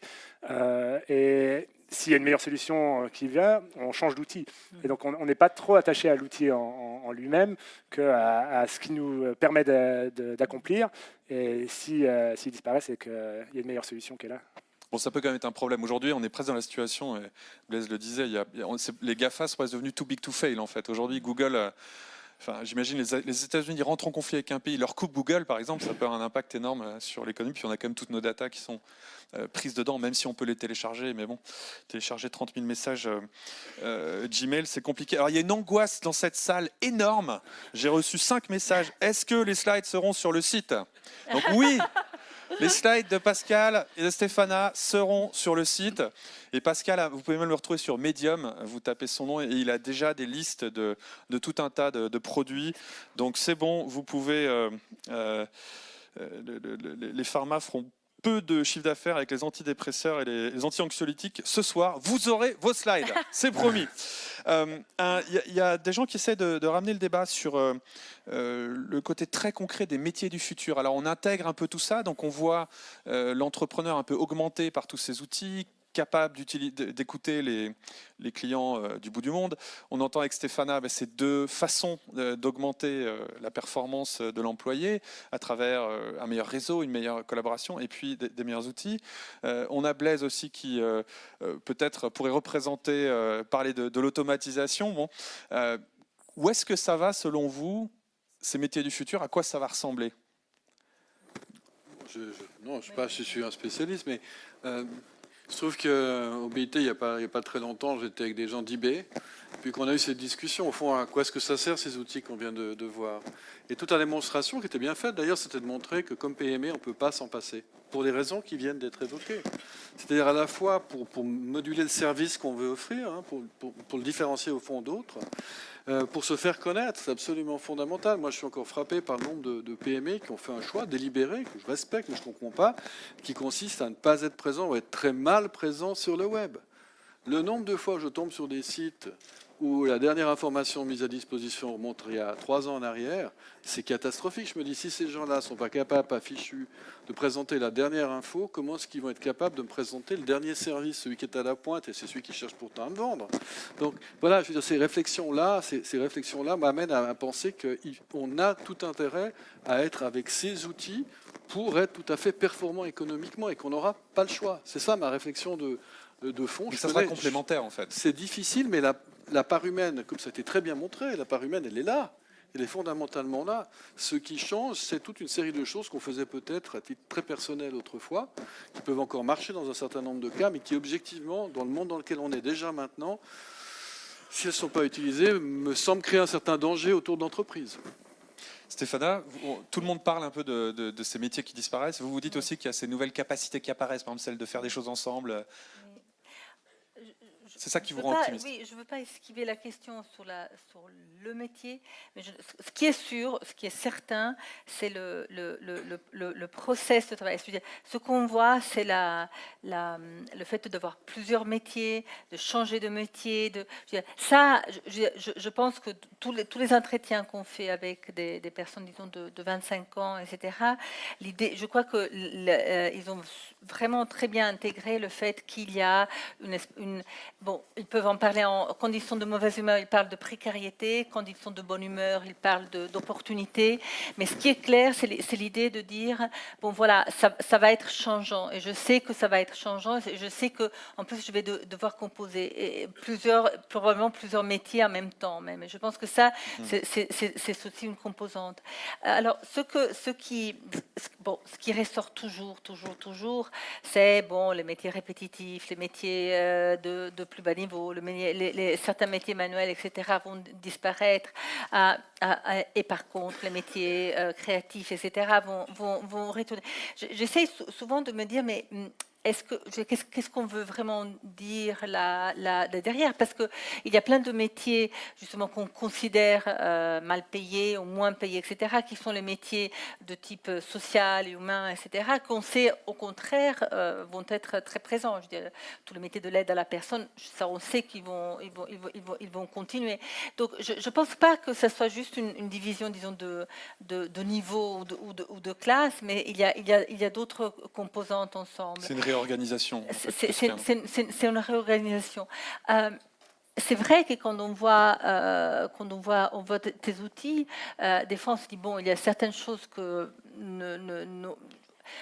D: Et s'il y a une meilleure solution qui vient, on change d'outil. Et donc on n'est pas trop attaché à l'outil en lui-même qu'à ce qu'il nous permet d'accomplir. Et s'il disparaît, c'est qu'il y a une meilleure solution qui est là.
B: Bon, ça peut quand même être un problème. Aujourd'hui, on est presque dans la situation, et Blaise le disait, les GAFA sont presque devenus too big to fail, en fait. Aujourd'hui, Google, j'imagine les États-Unis rentrent en conflit avec un pays, leur coupe Google, par exemple, ça peut avoir un impact énorme sur l'économie. Puis on a quand même toutes nos datas qui sont prises dedans, même si on peut les télécharger. Mais bon, télécharger 30 000 messages Gmail, c'est compliqué. Alors, il y a une angoisse dans cette salle énorme. J'ai reçu 5 messages. Est-ce que les slides seront sur le site? Donc oui. Les slides de Pascal et de Stéphana seront sur le site. Et Pascal, vous pouvez même le retrouver sur Medium. Vous tapez son nom et il a déjà des listes de tout un tas de produits. Donc c'est bon, vous pouvez... les pharma feront peu de chiffre d'affaires avec les antidépresseurs et les anti-anxiolytiques. Ce soir, vous aurez vos slides. C'est promis. Il y a des gens qui essaient de ramener le débat sur le côté très concret des métiers du futur. Alors on intègre un peu tout ça, donc on voit l'entrepreneur un peu augmenté par tous ces outils, capable d'écouter les clients du bout du monde. On entend avec Stéphana ces deux façons d'augmenter la performance de l'employé à travers un meilleur réseau, une meilleure collaboration et puis des meilleurs outils. On a Blaise aussi qui peut-être pourrait représenter, parler de l'automatisation. Bon, où est-ce que ça va selon vous, ces métiers du futur? À quoi ça va ressembler?
A: Non, je ne sais pas si je suis un spécialiste, mais il se trouve qu'au BIT, il n'y a pas très longtemps, j'étais avec des gens d'eBay, puis qu'on a eu cette discussion, au fond, à quoi est-ce que ça sert, ces outils qu'on vient de voir. Et toute la démonstration qui était bien faite, d'ailleurs, c'était de montrer que comme PME, on ne peut pas s'en passer, pour les raisons qui viennent d'être évoquées. C'est-à-dire à la fois pour moduler le service qu'on veut offrir, hein, pour le différencier au fond d'autres, pour se faire connaître, c'est absolument fondamental. Moi, je suis encore frappé par le nombre de PME qui ont fait un choix délibéré, que je respecte, mais je ne comprends pas, qui consiste à ne pas être présent ou être très mal présent sur le web. Le nombre de fois où je tombe sur des sites où la dernière information mise à disposition remonte il y a 3 ans en arrière, c'est catastrophique. Je me dis, si ces gens-là ne sont pas capables, pas fichus, de présenter la dernière info, comment est-ce qu'ils vont être capables de me présenter le dernier service, celui qui est à la pointe, et c'est celui qui cherche pourtant à me vendre. Donc voilà, je veux dire, ces réflexions-là m'amènent à penser qu'on a tout intérêt à être avec ces outils pour être tout à fait performant économiquement et qu'on n'aura pas le choix. C'est ça ma réflexion de fond.
B: Mais ça sera complémentaire en fait.
A: C'est difficile, mais la part humaine, comme ça a été très bien montré, la part humaine, elle est là. Il est fondamentalement là. Ce qui change, c'est toute une série de choses qu'on faisait peut-être à titre très personnel autrefois, qui peuvent encore marcher dans un certain nombre de cas, mais qui objectivement, dans le monde dans lequel on est déjà maintenant, si elles ne sont pas utilisées, me semble créer un certain danger autour d'entreprises.
B: Stéphana, tout le monde parle un peu de ces métiers qui disparaissent. Vous vous dites aussi qu'il y a ces nouvelles capacités qui apparaissent, par exemple celle de faire des choses ensemble. C'est ça qui vous rend optimiste.
C: Oui, je ne veux pas esquiver la question sur le métier, mais ce qui est sûr, ce qui est certain, c'est le process de travail. Ce qu'on voit, c'est le fait d'avoir plusieurs métiers, de changer de métier. Ça, je pense que tous les entretiens qu'on fait avec des personnes, disons, de 25 ans, etc., je crois qu'ils ont vraiment très bien intégré le fait qu'il y a bon, ils peuvent en parler en conditions de mauvaise humeur, ils parlent de précarité, conditions de bonne humeur, ils parlent d'opportunité. Mais ce qui est clair, c'est l'idée de dire, bon voilà, ça va être changeant. Et je sais que ça va être changeant. Et je sais qu'en plus, je vais devoir composer probablement plusieurs métiers en même temps. Même. Et je pense que ça, c'est aussi une composante. Alors, ce qui ressort toujours, c'est bon, les métiers répétitifs, les métiers de plus bas niveau, certains métiers manuels, etc., vont disparaître. Et par contre, les métiers créatifs, etc., vont retourner. J'essaie souvent de me dire, mais qu'est-ce qu'on veut vraiment dire là derrière? Parce qu'il y a plein de métiers justement qu'on considère mal payés ou moins payés, etc., qui sont les métiers de type social, humain, etc., qu'on sait au contraire vont être très présents. Je veux dire, tous les métiers de l'aide à la personne, ça on sait qu'ils vont continuer. Donc je ne pense pas que ce soit juste une division, disons, de niveau ou de classe, mais il y a d'autres composantes ensemble.
B: C'est une réorganisation.
C: C'est une réorganisation. C'est vrai que quand on voit tes outils, des fois on se dit, bon, il y a certaines choses que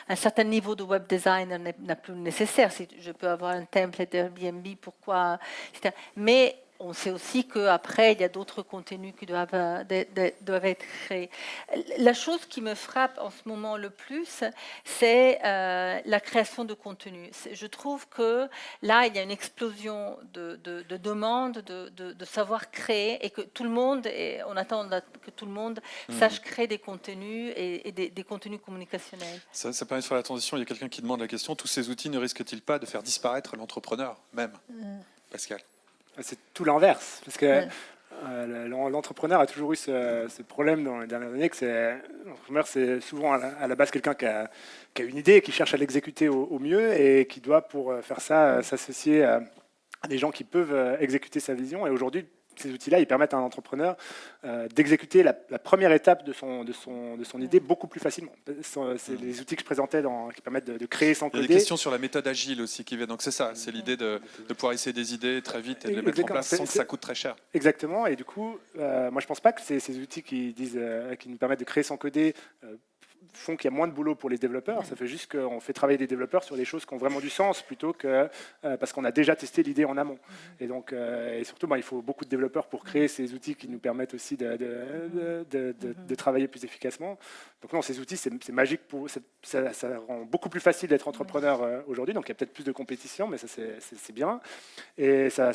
C: un certain niveau de web design n'est plus nécessaire. Si je peux avoir un template Airbnb, pourquoi, etc. Mais on sait aussi qu'après, il y a d'autres contenus qui doivent être créés. La chose qui me frappe en ce moment le plus, c'est la création de contenu. Je trouve que là, il y a une explosion de demandes, de savoir créer, et que tout le monde, et on attend que tout le monde sache créer des contenus et des contenus communicationnels.
B: Ça permet de faire la transition. Il y a quelqu'un qui demande la question, tous ces outils ne risquent-ils pas de faire disparaître l'entrepreneur même? Pascal.
D: C'est tout l'inverse, parce que l'entrepreneur a toujours eu ce problème dans les dernières années, que l'entrepreneur, c'est souvent à la base quelqu'un qui a une idée, qui cherche à l'exécuter au mieux, et qui doit, pour faire ça, s'associer à des gens qui peuvent exécuter sa vision. Et aujourd'hui, ces outils-là, ils permettent à un entrepreneur d'exécuter la première étape de son idée beaucoup plus facilement. C'est les outils que je présentais qui permettent de créer sans coder.
B: Il y a des questions sur la méthode agile aussi qui viennent. Donc c'est ça, c'est l'idée de pouvoir essayer des idées très vite et de les mettre en place sans que ça coûte très cher.
D: Exactement. Et du coup, moi je ne pense pas que ces outils qui nous permettent de créer sans coder font qu'il y a moins de boulot pour les développeurs. Ça fait juste qu'on fait travailler des développeurs sur des choses qui ont vraiment du sens, plutôt que parce qu'on a déjà testé l'idée en amont. Et donc, et surtout, il faut beaucoup de développeurs pour créer ces outils qui nous permettent aussi de travailler plus efficacement. Donc non, ces outils, c'est magique. Ça rend beaucoup plus facile d'être entrepreneur aujourd'hui. Donc il y a peut-être plus de compétition, mais ça c'est bien. Et ça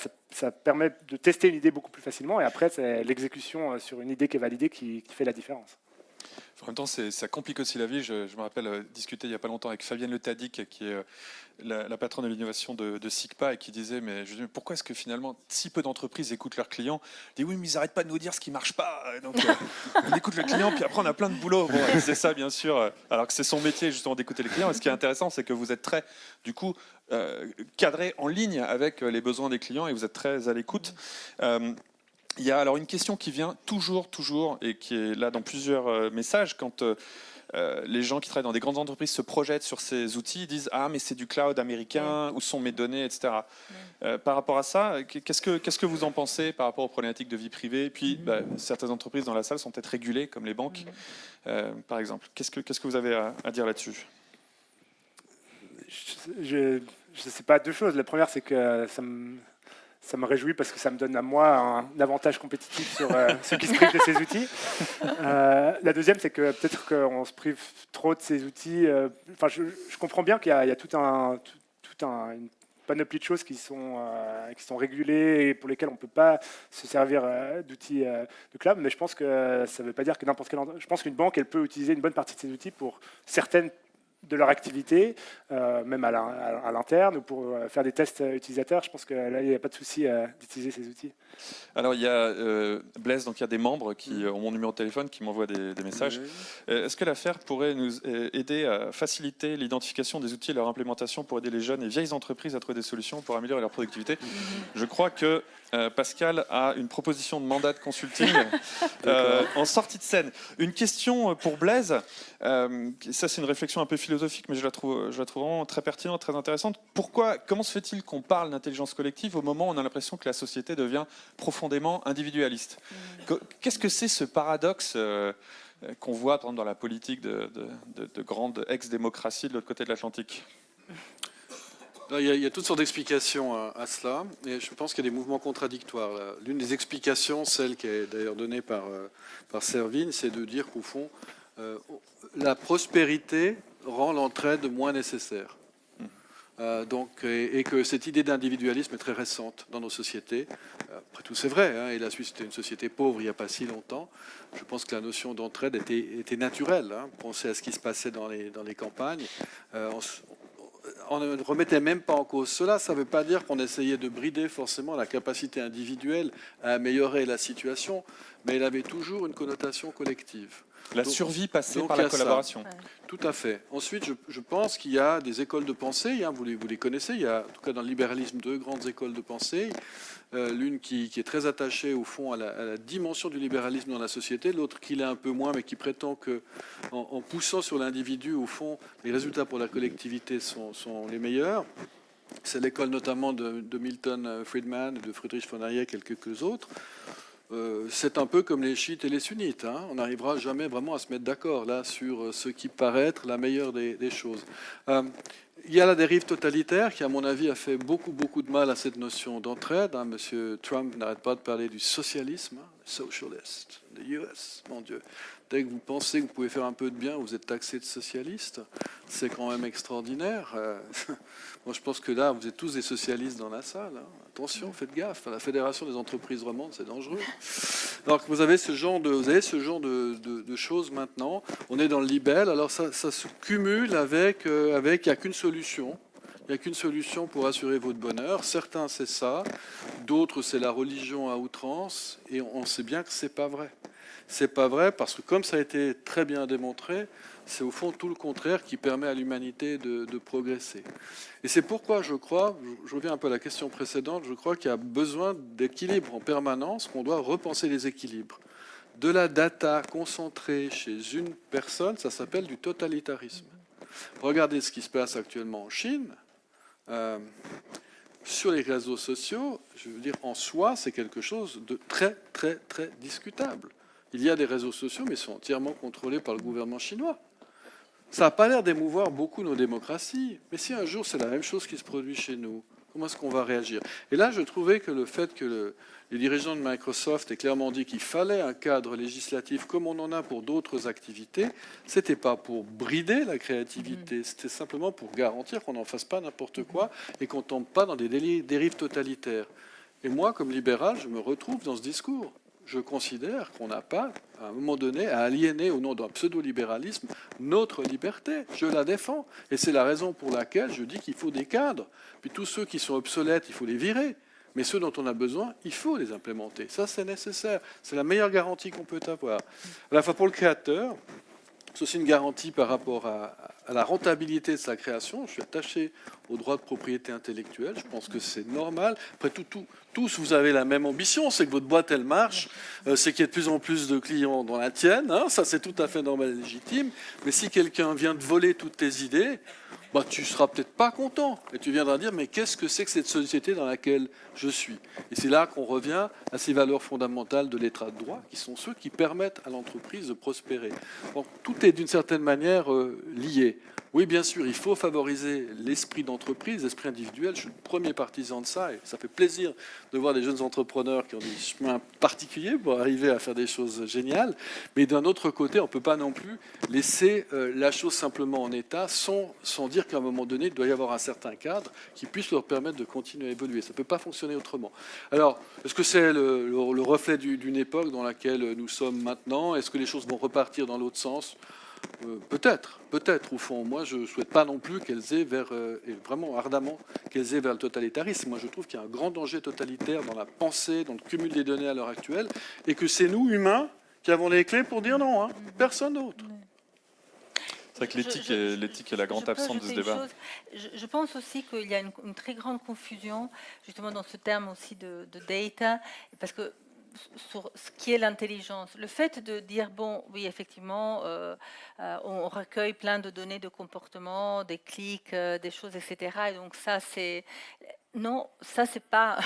D: permet de tester une idée beaucoup plus facilement. Et après, c'est l'exécution sur une idée qui est validée qui fait la différence.
B: En même temps, ça complique aussi la vie. Je me rappelle discuter il n'y a pas longtemps avec Fabienne Le Tadic, qui est la patronne de l'innovation de SIGPA, et qui disait, mais pourquoi est-ce que finalement si peu d'entreprises écoutent leurs clients? Elle dit, oui, mais ils n'arrêtent pas de nous dire ce qui ne marche pas. Donc on écoute le client, puis après on a plein de boulot. Bon, c'est ça, bien sûr, alors que c'est son métier justement d'écouter les clients. Et ce qui est intéressant, c'est que vous êtes très, du coup, cadré en ligne avec les besoins des clients, et vous êtes très à l'écoute. Il y a alors une question qui vient toujours, et qui est là dans plusieurs messages, quand les gens qui travaillent dans des grandes entreprises se projettent sur ces outils, ils disent « Ah, mais c'est du cloud américain, où sont mes données, etc. » Par rapport à ça, qu'est-ce que vous en pensez par rapport aux problématiques de vie privée? Et puis, certaines entreprises dans la salle sont peut-être régulées, comme les banques, par exemple. Qu'est-ce que vous avez à dire là-dessus?
D: Je ne sais pas, deux choses. La première, c'est que Ça me réjouit parce que ça me donne à moi un avantage compétitif sur ceux qui se privent de ces outils. La deuxième, c'est que peut-être qu'on se prive trop de ces outils. Enfin, je comprends bien qu'il y a une panoplie de choses qui sont régulées et pour lesquelles on ne peut pas se servir d'outils de cloud, mais je pense que ça ne veut pas dire que n'importe quelle... Je pense qu'une banque, elle peut utiliser une bonne partie de ces outils pour certaines de leur activité, même à l'interne, ou pour faire des tests utilisateurs. Je pense que là, il n'y a pas de souci d'utiliser ces outils.
B: Alors, il y a Blaise, donc il y a des membres qui ont mon numéro de téléphone, qui m'envoient des messages. Est-ce que l'affaire pourrait nous aider à faciliter l'identification des outils et leur implémentation pour aider les jeunes et vieilles entreprises à trouver des solutions pour améliorer leur productivité? Je crois que Pascal a une proposition de mandat de consulting en sortie de scène. Une question pour Blaise. Ça, c'est une réflexion un peu philosophique, mais je la trouve vraiment très pertinente, très intéressante. Comment se fait-il qu'on parle d'intelligence collective au moment où on a l'impression que la société devient profondément individualiste? Qu'est-ce que c'est ce paradoxe qu'on voit, par exemple, dans la politique de grandes ex-démocraties de l'autre côté de l'Atlantique?
A: Il y a toutes sortes d'explications à cela, et je pense qu'il y a des mouvements contradictoires. L'une des explications, celle qui est d'ailleurs donnée par Servine, c'est de dire qu'au fond, la prospérité rend l'entraide moins nécessaire. Et que cette idée d'individualisme est très récente dans nos sociétés. Après tout, c'est vrai, hein, et la Suisse était une société pauvre il n'y a pas si longtemps. Je pense que la notion d'entraide était naturelle. Hein. Pensez à ce qui se passait dans les campagnes. On ne remettait même pas en cause cela. Ça ne veut pas dire qu'on essayait de brider forcément la capacité individuelle à améliorer la situation, mais elle avait toujours une connotation collective.
B: La survie passée par la collaboration.
A: Tout à fait. Ensuite, je pense qu'il y a des écoles de pensée, hein, vous les connaissez, il y a en tout cas dans le libéralisme deux grandes écoles de pensée. L'une qui est très attachée au fond à la dimension du libéralisme dans la société, l'autre qui l'est un peu moins, mais qui prétend qu'en poussant sur l'individu, au fond, les résultats pour la collectivité sont les meilleurs. C'est l'école notamment de Milton Friedman, de Friedrich von Hayek et quelques autres. C'est un peu comme les chiites et les sunnites. Hein. On n'arrivera jamais vraiment à se mettre d'accord là sur ce qui paraît être la meilleure des choses. Il y a la dérive totalitaire qui, à mon avis, a fait beaucoup de mal à cette notion d'entraide. Hein. Monsieur Trump n'arrête pas de parler du socialisme, hein, socialist, the US, mon Dieu. Dès que vous pensez que vous pouvez faire un peu de bien, vous êtes taxé de socialiste. C'est quand même extraordinaire. Moi, je pense que là, vous êtes tous des socialistes dans la salle. Hein. Attention, faites gaffe. La Fédération des entreprises romandes, c'est dangereux. Alors que vous avez ce genre de choses maintenant. On est dans le libelle. Alors ça se cumule avec il n'y a qu'une solution. Il n'y a qu'une solution pour assurer votre bonheur. Certains, c'est ça. D'autres, c'est la religion à outrance. Et on sait bien que c'est pas vrai. C'est pas vrai parce que, comme ça a été très bien démontré, c'est au fond tout le contraire qui permet à l'humanité de progresser. Et c'est pourquoi je crois, je reviens un peu à la question précédente, je crois qu'il y a besoin d'équilibre en permanence, qu'on doit repenser les équilibres. De la data concentrée chez une personne, ça s'appelle du totalitarisme. Regardez ce qui se passe actuellement en Chine. Sur les réseaux sociaux, je veux dire, en soi, c'est quelque chose de très discutable. Il y a des réseaux sociaux, mais ils sont entièrement contrôlés par le gouvernement chinois. Ça n'a pas l'air d'émouvoir beaucoup nos démocraties. Mais si un jour c'est la même chose qui se produit chez nous, comment est-ce qu'on va réagir? Et là, je trouvais que le fait que les dirigeants de Microsoft aient clairement dit qu'il fallait un cadre législatif comme on en a pour d'autres activités, c'était pas pour brider la créativité, c'était simplement pour garantir qu'on n'en fasse pas n'importe quoi et qu'on ne tombe pas dans des dérives totalitaires. Et moi, comme libéral, je me retrouve dans ce discours. Je considère qu'on n'a pas, à un moment donné, à aliéner au nom d'un pseudo-libéralisme notre liberté. Je la défends. Et c'est la raison pour laquelle je dis qu'il faut des cadres. Puis tous ceux qui sont obsolètes, il faut les virer. Mais ceux dont on a besoin, il faut les implémenter. Ça, c'est nécessaire. C'est la meilleure garantie qu'on peut avoir. À la fois pour le créateur, c'est aussi une garantie par rapport à la rentabilité de sa création. Je suis attaché au droit de propriété intellectuelle. Je pense que c'est normal. Après, tous, vous avez la même ambition. C'est que votre boîte, elle marche. C'est qu'il y ait de plus en plus de clients dans la tienne. Hein. Ça, c'est tout à fait normal et légitime. Mais si quelqu'un vient de voler toutes tes idées, bah, tu ne seras peut-être pas content. Et tu viendras dire, mais qu'est-ce que c'est que cette société dans laquelle je suis? Et c'est là qu'on revient à ces valeurs fondamentales de l'état de droit, qui sont ceux qui permettent à l'entreprise de prospérer. Donc, tout est d'une certaine manière lié. Oui, bien sûr, il faut favoriser l'esprit d'entreprise, l'esprit individuel. Je suis le premier partisan de ça et ça fait plaisir de voir des jeunes entrepreneurs qui ont des chemins particuliers pour arriver à faire des choses géniales. Mais d'un autre côté, on ne peut pas non plus laisser la chose simplement en état sans dire qu'à un moment donné, il doit y avoir un certain cadre qui puisse leur permettre de continuer à évoluer. Ça ne peut pas fonctionner autrement. Alors, est-ce que c'est le reflet d'une époque dans laquelle nous sommes maintenant? Est-ce que les choses vont repartir dans l'autre sens? Peut-être, au fond. Moi, je ne souhaite pas non plus qu'elles aient et vraiment ardemment, qu'elles aient vers le totalitarisme. Moi, je trouve qu'il y a un grand danger totalitaire dans la pensée, dans le cumul des données à l'heure actuelle, et que c'est nous, humains, qui avons les clés pour dire non, hein, personne d'autre.
B: C'est vrai que l'éthique est la grande absente de ce débat.
C: Je pense aussi qu'il y a une très grande confusion, justement, dans ce terme aussi de data, parce que sur ce qui est l'intelligence. Le fait de dire, bon, oui, effectivement, on recueille plein de données de comportement, des clics, des choses, etc. Et donc ça, c'est... Non, ça, c'est pas,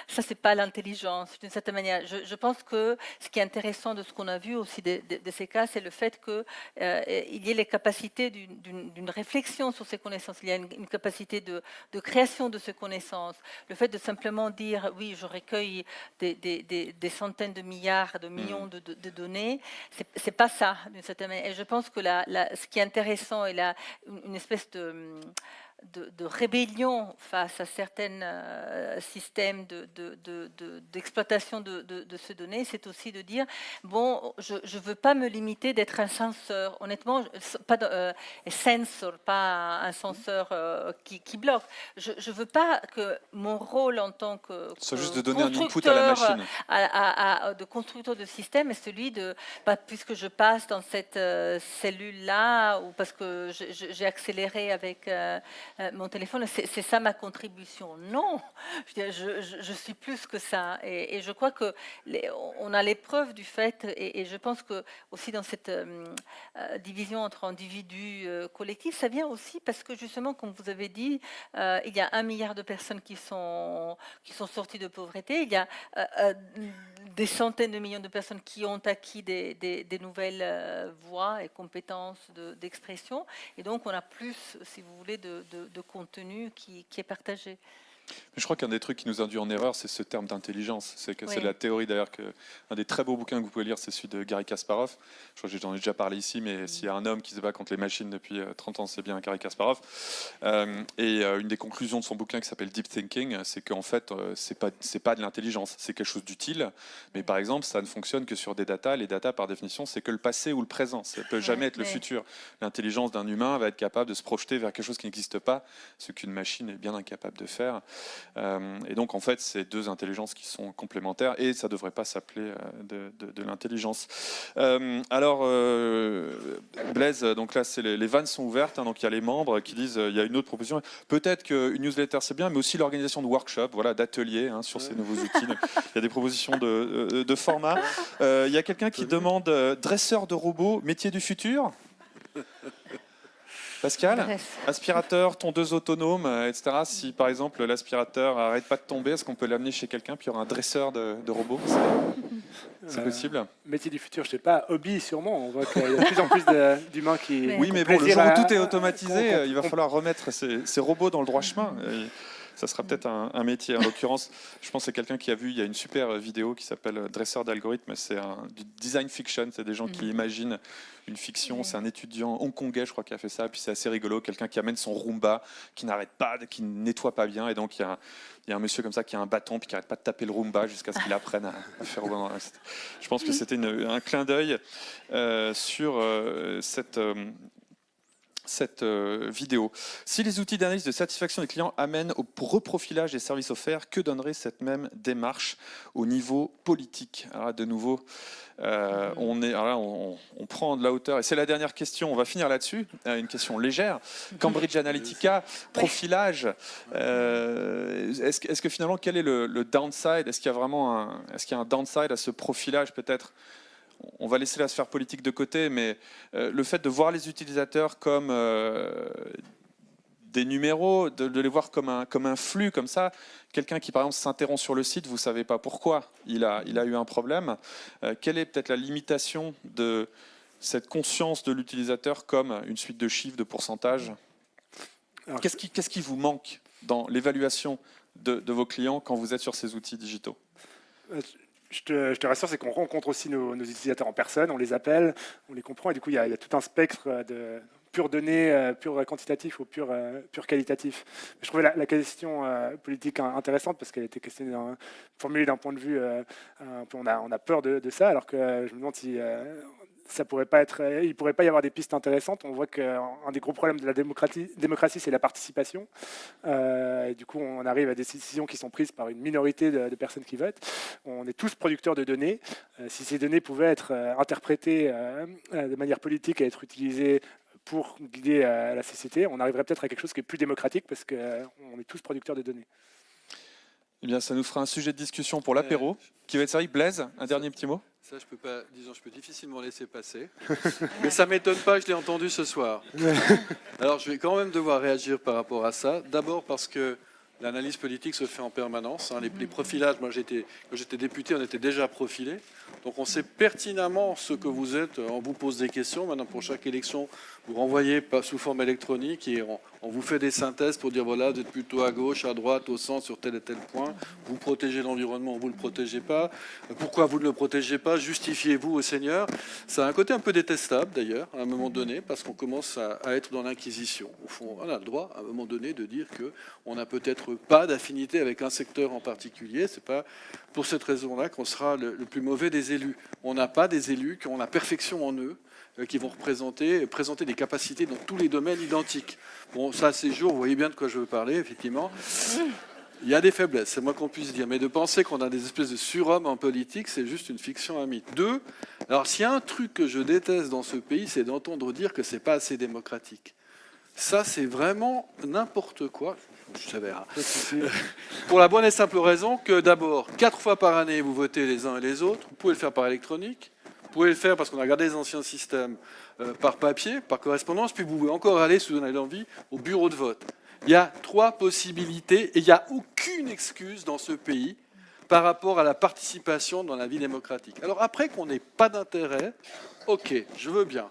C: ça, c'est pas l'intelligence, d'une certaine manière. Je pense que ce qui est intéressant de ce qu'on a vu aussi de ces cas, c'est le fait qu'il y ait les capacités d'une réflexion sur ces connaissances. Il y a une capacité de création de ces connaissances. Le fait de simplement dire, oui, je recueille des centaines de milliards, de millions de données, c'est pas ça, d'une certaine manière. Et je pense que ce qui est intéressant est une espèce de rébellion face à certains systèmes d'exploitation de ces données, c'est aussi de dire, bon, je ne veux pas me limiter d'être un censeur. Honnêtement, pas censor, pas un censeur qui bloque. Je ne veux pas que mon rôle en tant que
B: soit juste de donner un input à la machine.
C: De constructeur de système est celui de, puisque je passe dans cette cellule-là, ou parce que j'ai accéléré avec mon téléphone, c'est ça ma contribution. Non, je suis plus que ça. Et je crois que on a l'épreuve du fait, et je pense que aussi dans cette division entre individus collectifs, ça vient aussi parce que justement, comme vous avez dit, il y a 1 milliard de personnes qui sont sorties de pauvreté. Il y a des centaines de millions de personnes qui ont acquis des nouvelles voies et compétences d'expression. Et donc, on a plus, si vous voulez, de contenu qui est partagé.
B: Mais je crois qu'un des trucs qui nous induit en erreur, c'est ce terme d'intelligence. C'est que c'est la théorie d'ailleurs un des très beaux bouquins que vous pouvez lire, c'est celui de Garry Kasparov. Je crois que j'en ai déjà parlé ici, mais s'il y a un homme qui se bat contre les machines depuis 30 ans, c'est bien Garry Kasparov. Et une des conclusions de son bouquin qui s'appelle Deep Thinking, c'est qu'en fait, c'est pas de l'intelligence, c'est quelque chose d'utile. Mais par exemple, ça ne fonctionne que sur des datas. Les datas, par définition, c'est que le passé ou le présent. Ça ne peut jamais être le futur. L'intelligence d'un humain va être capable de se projeter vers quelque chose qui n'existe pas, ce qu'une machine est bien incapable de faire. Et donc en fait c'est deux intelligences qui sont complémentaires et ça ne devrait pas s'appeler de l'intelligence. Alors Blaise, donc là c'est les vannes sont ouvertes, hein, donc il y a les membres qui disent il y a une autre proposition, peut-être qu'une newsletter c'est bien, mais aussi l'organisation de workshops, voilà, d'ateliers hein, sur ces nouveaux outils. Donc, il y a des propositions de format. Il y a quelqu'un qui demande dresseur de robots, métier du futur. Pascal, aspirateur, tondeuse autonome, etc. Si par exemple l'aspirateur n'arrête pas de tomber, est-ce qu'on peut l'amener chez quelqu'un puis il y aura un dresseur de robots? C'est possible.
D: Métier du futur, je ne sais pas, hobby sûrement. On voit qu'il y a de plus en plus d'humains qui...
B: Oui, mais bon, le jour où tout est automatisé, il va falloir remettre ces robots dans le droit chemin. Ça sera peut-être un métier. En l'occurrence, je pense que c'est quelqu'un qui a vu, il y a une super vidéo qui s'appelle Dresseur d'algorithmes. C'est du design fiction, c'est des gens qui imaginent une fiction. C'est un étudiant hongkongais, je crois, qui a fait ça. Puis c'est assez rigolo, quelqu'un qui amène son Roomba, qui n'arrête pas, qui ne nettoie pas bien. Et donc il y a un monsieur comme ça qui a un bâton, puis qui n'arrête pas de taper le Roomba jusqu'à ce qu'il apprenne à faire rouler. Je pense que c'était un clin d'œil sur cette vidéo. Si les outils d'analyse de satisfaction des clients amènent au reprofilage des services offerts, que donnerait cette même démarche au niveau politique? Alors de nouveau, on prend de la hauteur. Et c'est la dernière question, on va finir là-dessus, une question légère. Cambridge Analytica, profilage. Est-ce que finalement, quel est le downside? Est-ce qu'il y a vraiment un downside à ce profilage peut-être? On va laisser la sphère politique de côté, mais le fait de voir les utilisateurs comme des numéros, de les voir comme un flux, comme ça, quelqu'un qui par exemple s'interrompt sur le site, vous ne savez pas pourquoi il a eu un problème. Quelle est peut-être la limitation de cette conscience de l'utilisateur comme une suite de chiffres, de pourcentages?
D: Alors,
B: Qu'est-ce qui vous manque dans l'évaluation de vos clients quand vous êtes sur ces outils digitaux?
D: Je te rassure, c'est qu'on rencontre aussi nos utilisateurs en personne, on les appelle, on les comprend, et du coup, il y a tout un spectre de pure données, pure quantitatif ou pure qualitatif. Je trouvais la question politique intéressante parce qu'elle était formulée d'un point de vue, on a peur de ça, alors que je me demande si il pourrait pas y avoir des pistes intéressantes. On voit qu'un des gros problèmes de la démocratie, c'est la participation. Et du coup, on arrive à des décisions qui sont prises par une minorité de personnes qui votent. On est tous producteurs de données. Si ces données pouvaient être interprétées de manière politique et être utilisées pour guider la société, on arriverait peut-être à quelque chose qui est plus démocratique parce qu'on est tous producteurs de données.
B: Eh bien, ça nous fera un sujet de discussion pour l'apéro qui va être servi. Blaise, un dernier petit mot?
A: Ça, je peux difficilement laisser passer. Mais ça ne m'étonne pas, je l'ai entendu ce soir. Alors, je vais quand même devoir réagir par rapport à ça. D'abord parce que l'analyse politique se fait en permanence. Les profilages, moi, quand j'étais député, on était déjà profilés. Donc, on sait pertinemment ce que vous êtes. On vous pose des questions. Maintenant, pour chaque élection, vous renvoyez sous forme électronique et on vous fait des synthèses pour dire, voilà, vous êtes plutôt à gauche, à droite, au centre, sur tel et tel point. Vous protégez l'environnement, vous ne le protégez pas. Pourquoi vous ne le protégez pas? Justifiez-vous au Seigneur. Ça a un côté un peu détestable, d'ailleurs, à un moment donné, parce qu'on commence à être dans l'inquisition. Au fond, on a le droit, à un moment donné, de dire qu'on n'a peut-être pas d'affinité avec un secteur en particulier. C'est pas pour cette raison-là qu'on sera le plus mauvais des élus. On n'a pas des élus qui ont la perfection en eux, qui vont présenter des capacités dans tous les domaines identiques. Bon, ça, ces jours, vous voyez bien de quoi je veux parler, effectivement. Il y a des faiblesses, c'est moi qu'on puisse dire. Mais de penser qu'on a des espèces de surhommes en politique, c'est juste une fiction, un mythe. Deux, alors s'il y a un truc que je déteste dans ce pays, c'est d'entendre dire que c'est pas assez démocratique. Ça, c'est vraiment n'importe quoi. Je savais, hein. Pour la bonne et simple raison que d'abord, 4 fois par année, vous votez les uns et les autres. Vous pouvez le faire par électronique. Vous pouvez le faire parce qu'on a regardé les anciens systèmes par papier, par correspondance. Puis vous pouvez encore aller, si vous en avez envie, au bureau de vote. Il y a 3 possibilités et il n'y a aucune excuse dans ce pays par rapport à la participation dans la vie démocratique. Alors après qu'on n'ait pas d'intérêt, ok, je veux bien.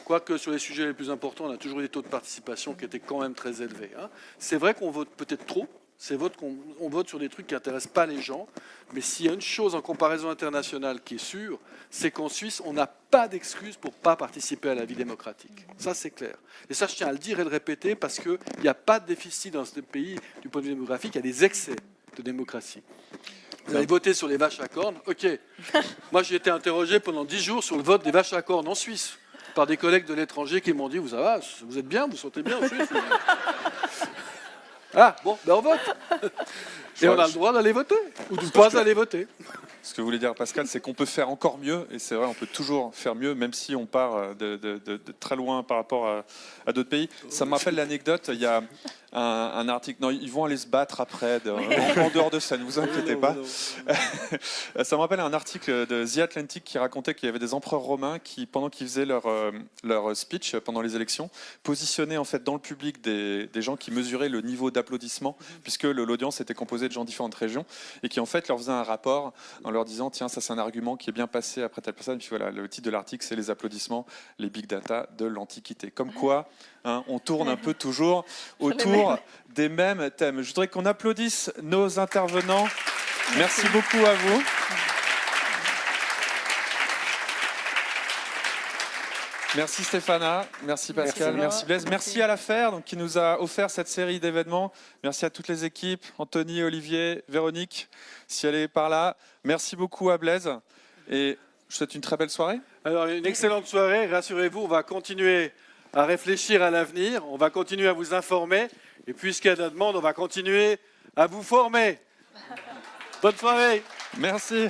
A: Quoique sur les sujets les plus importants, on a toujours eu des taux de participation qui étaient quand même très élevés. C'est vrai qu'on vote peut-être trop, on vote sur des trucs qui n'intéressent pas les gens, mais s'il y a une chose en comparaison internationale qui est sûre, c'est qu'en Suisse, on n'a pas d'excuse pour ne pas participer à la vie démocratique. Ça, c'est clair. Et ça, je tiens à le dire et le répéter, parce qu'il n'y a pas de déficit dans ce pays du point de vue démographique, il y a des excès de démocratie. Vous avez voté sur les vaches à cornes, ok. Moi, j'ai été interrogé pendant 10 jours sur le vote des vaches à cornes en Suisse, par des collègues de l'étranger qui m'ont dit, vous êtes bien, vous sentez bien en Suisse? Ah, bon, ben on vote. Et on a le droit d'aller voter, ou de ne pas aller voter.
B: Ce que voulait dire Pascal, c'est qu'on peut faire encore mieux, et c'est vrai, on peut toujours faire mieux, même si on part de très loin par rapport à d'autres pays. Ça me rappelle l'anecdote, il y a un article, non, ils vont aller se battre après, en dehors de ça, ne vous inquiétez pas. Ça me rappelle un article de The Atlantic qui racontait qu'il y avait des empereurs romains qui, pendant qu'ils faisaient leur speech pendant les élections, positionnaient en fait dans le public des gens qui mesuraient le niveau d'applaudissement, puisque l'audience était composée de gens de différentes régions, et qui en fait leur faisaient un rapport en leur disant tiens, ça c'est un argument qui est bien passé après telle personne. Puis voilà, le titre de l'article c'est les applaudissements, les big data de l'Antiquité. Comme quoi, on tourne un peu toujours autour des mêmes thèmes. Je voudrais qu'on applaudisse nos intervenants. Merci beaucoup à vous. Merci Stéphana, merci Pascal, merci Blaise, merci à l'Affaire qui nous a offert cette série d'événements. Merci à toutes les équipes, Anthony, Olivier, Véronique, si elle est par là. Merci beaucoup à Blaise et je vous souhaite une très belle soirée.
A: Alors une excellente soirée, rassurez-vous, on va continuer à réfléchir à l'avenir, on va continuer à vous informer et puisqu'il y a de la demande, on va continuer à vous former. Bonne soirée.
B: Merci.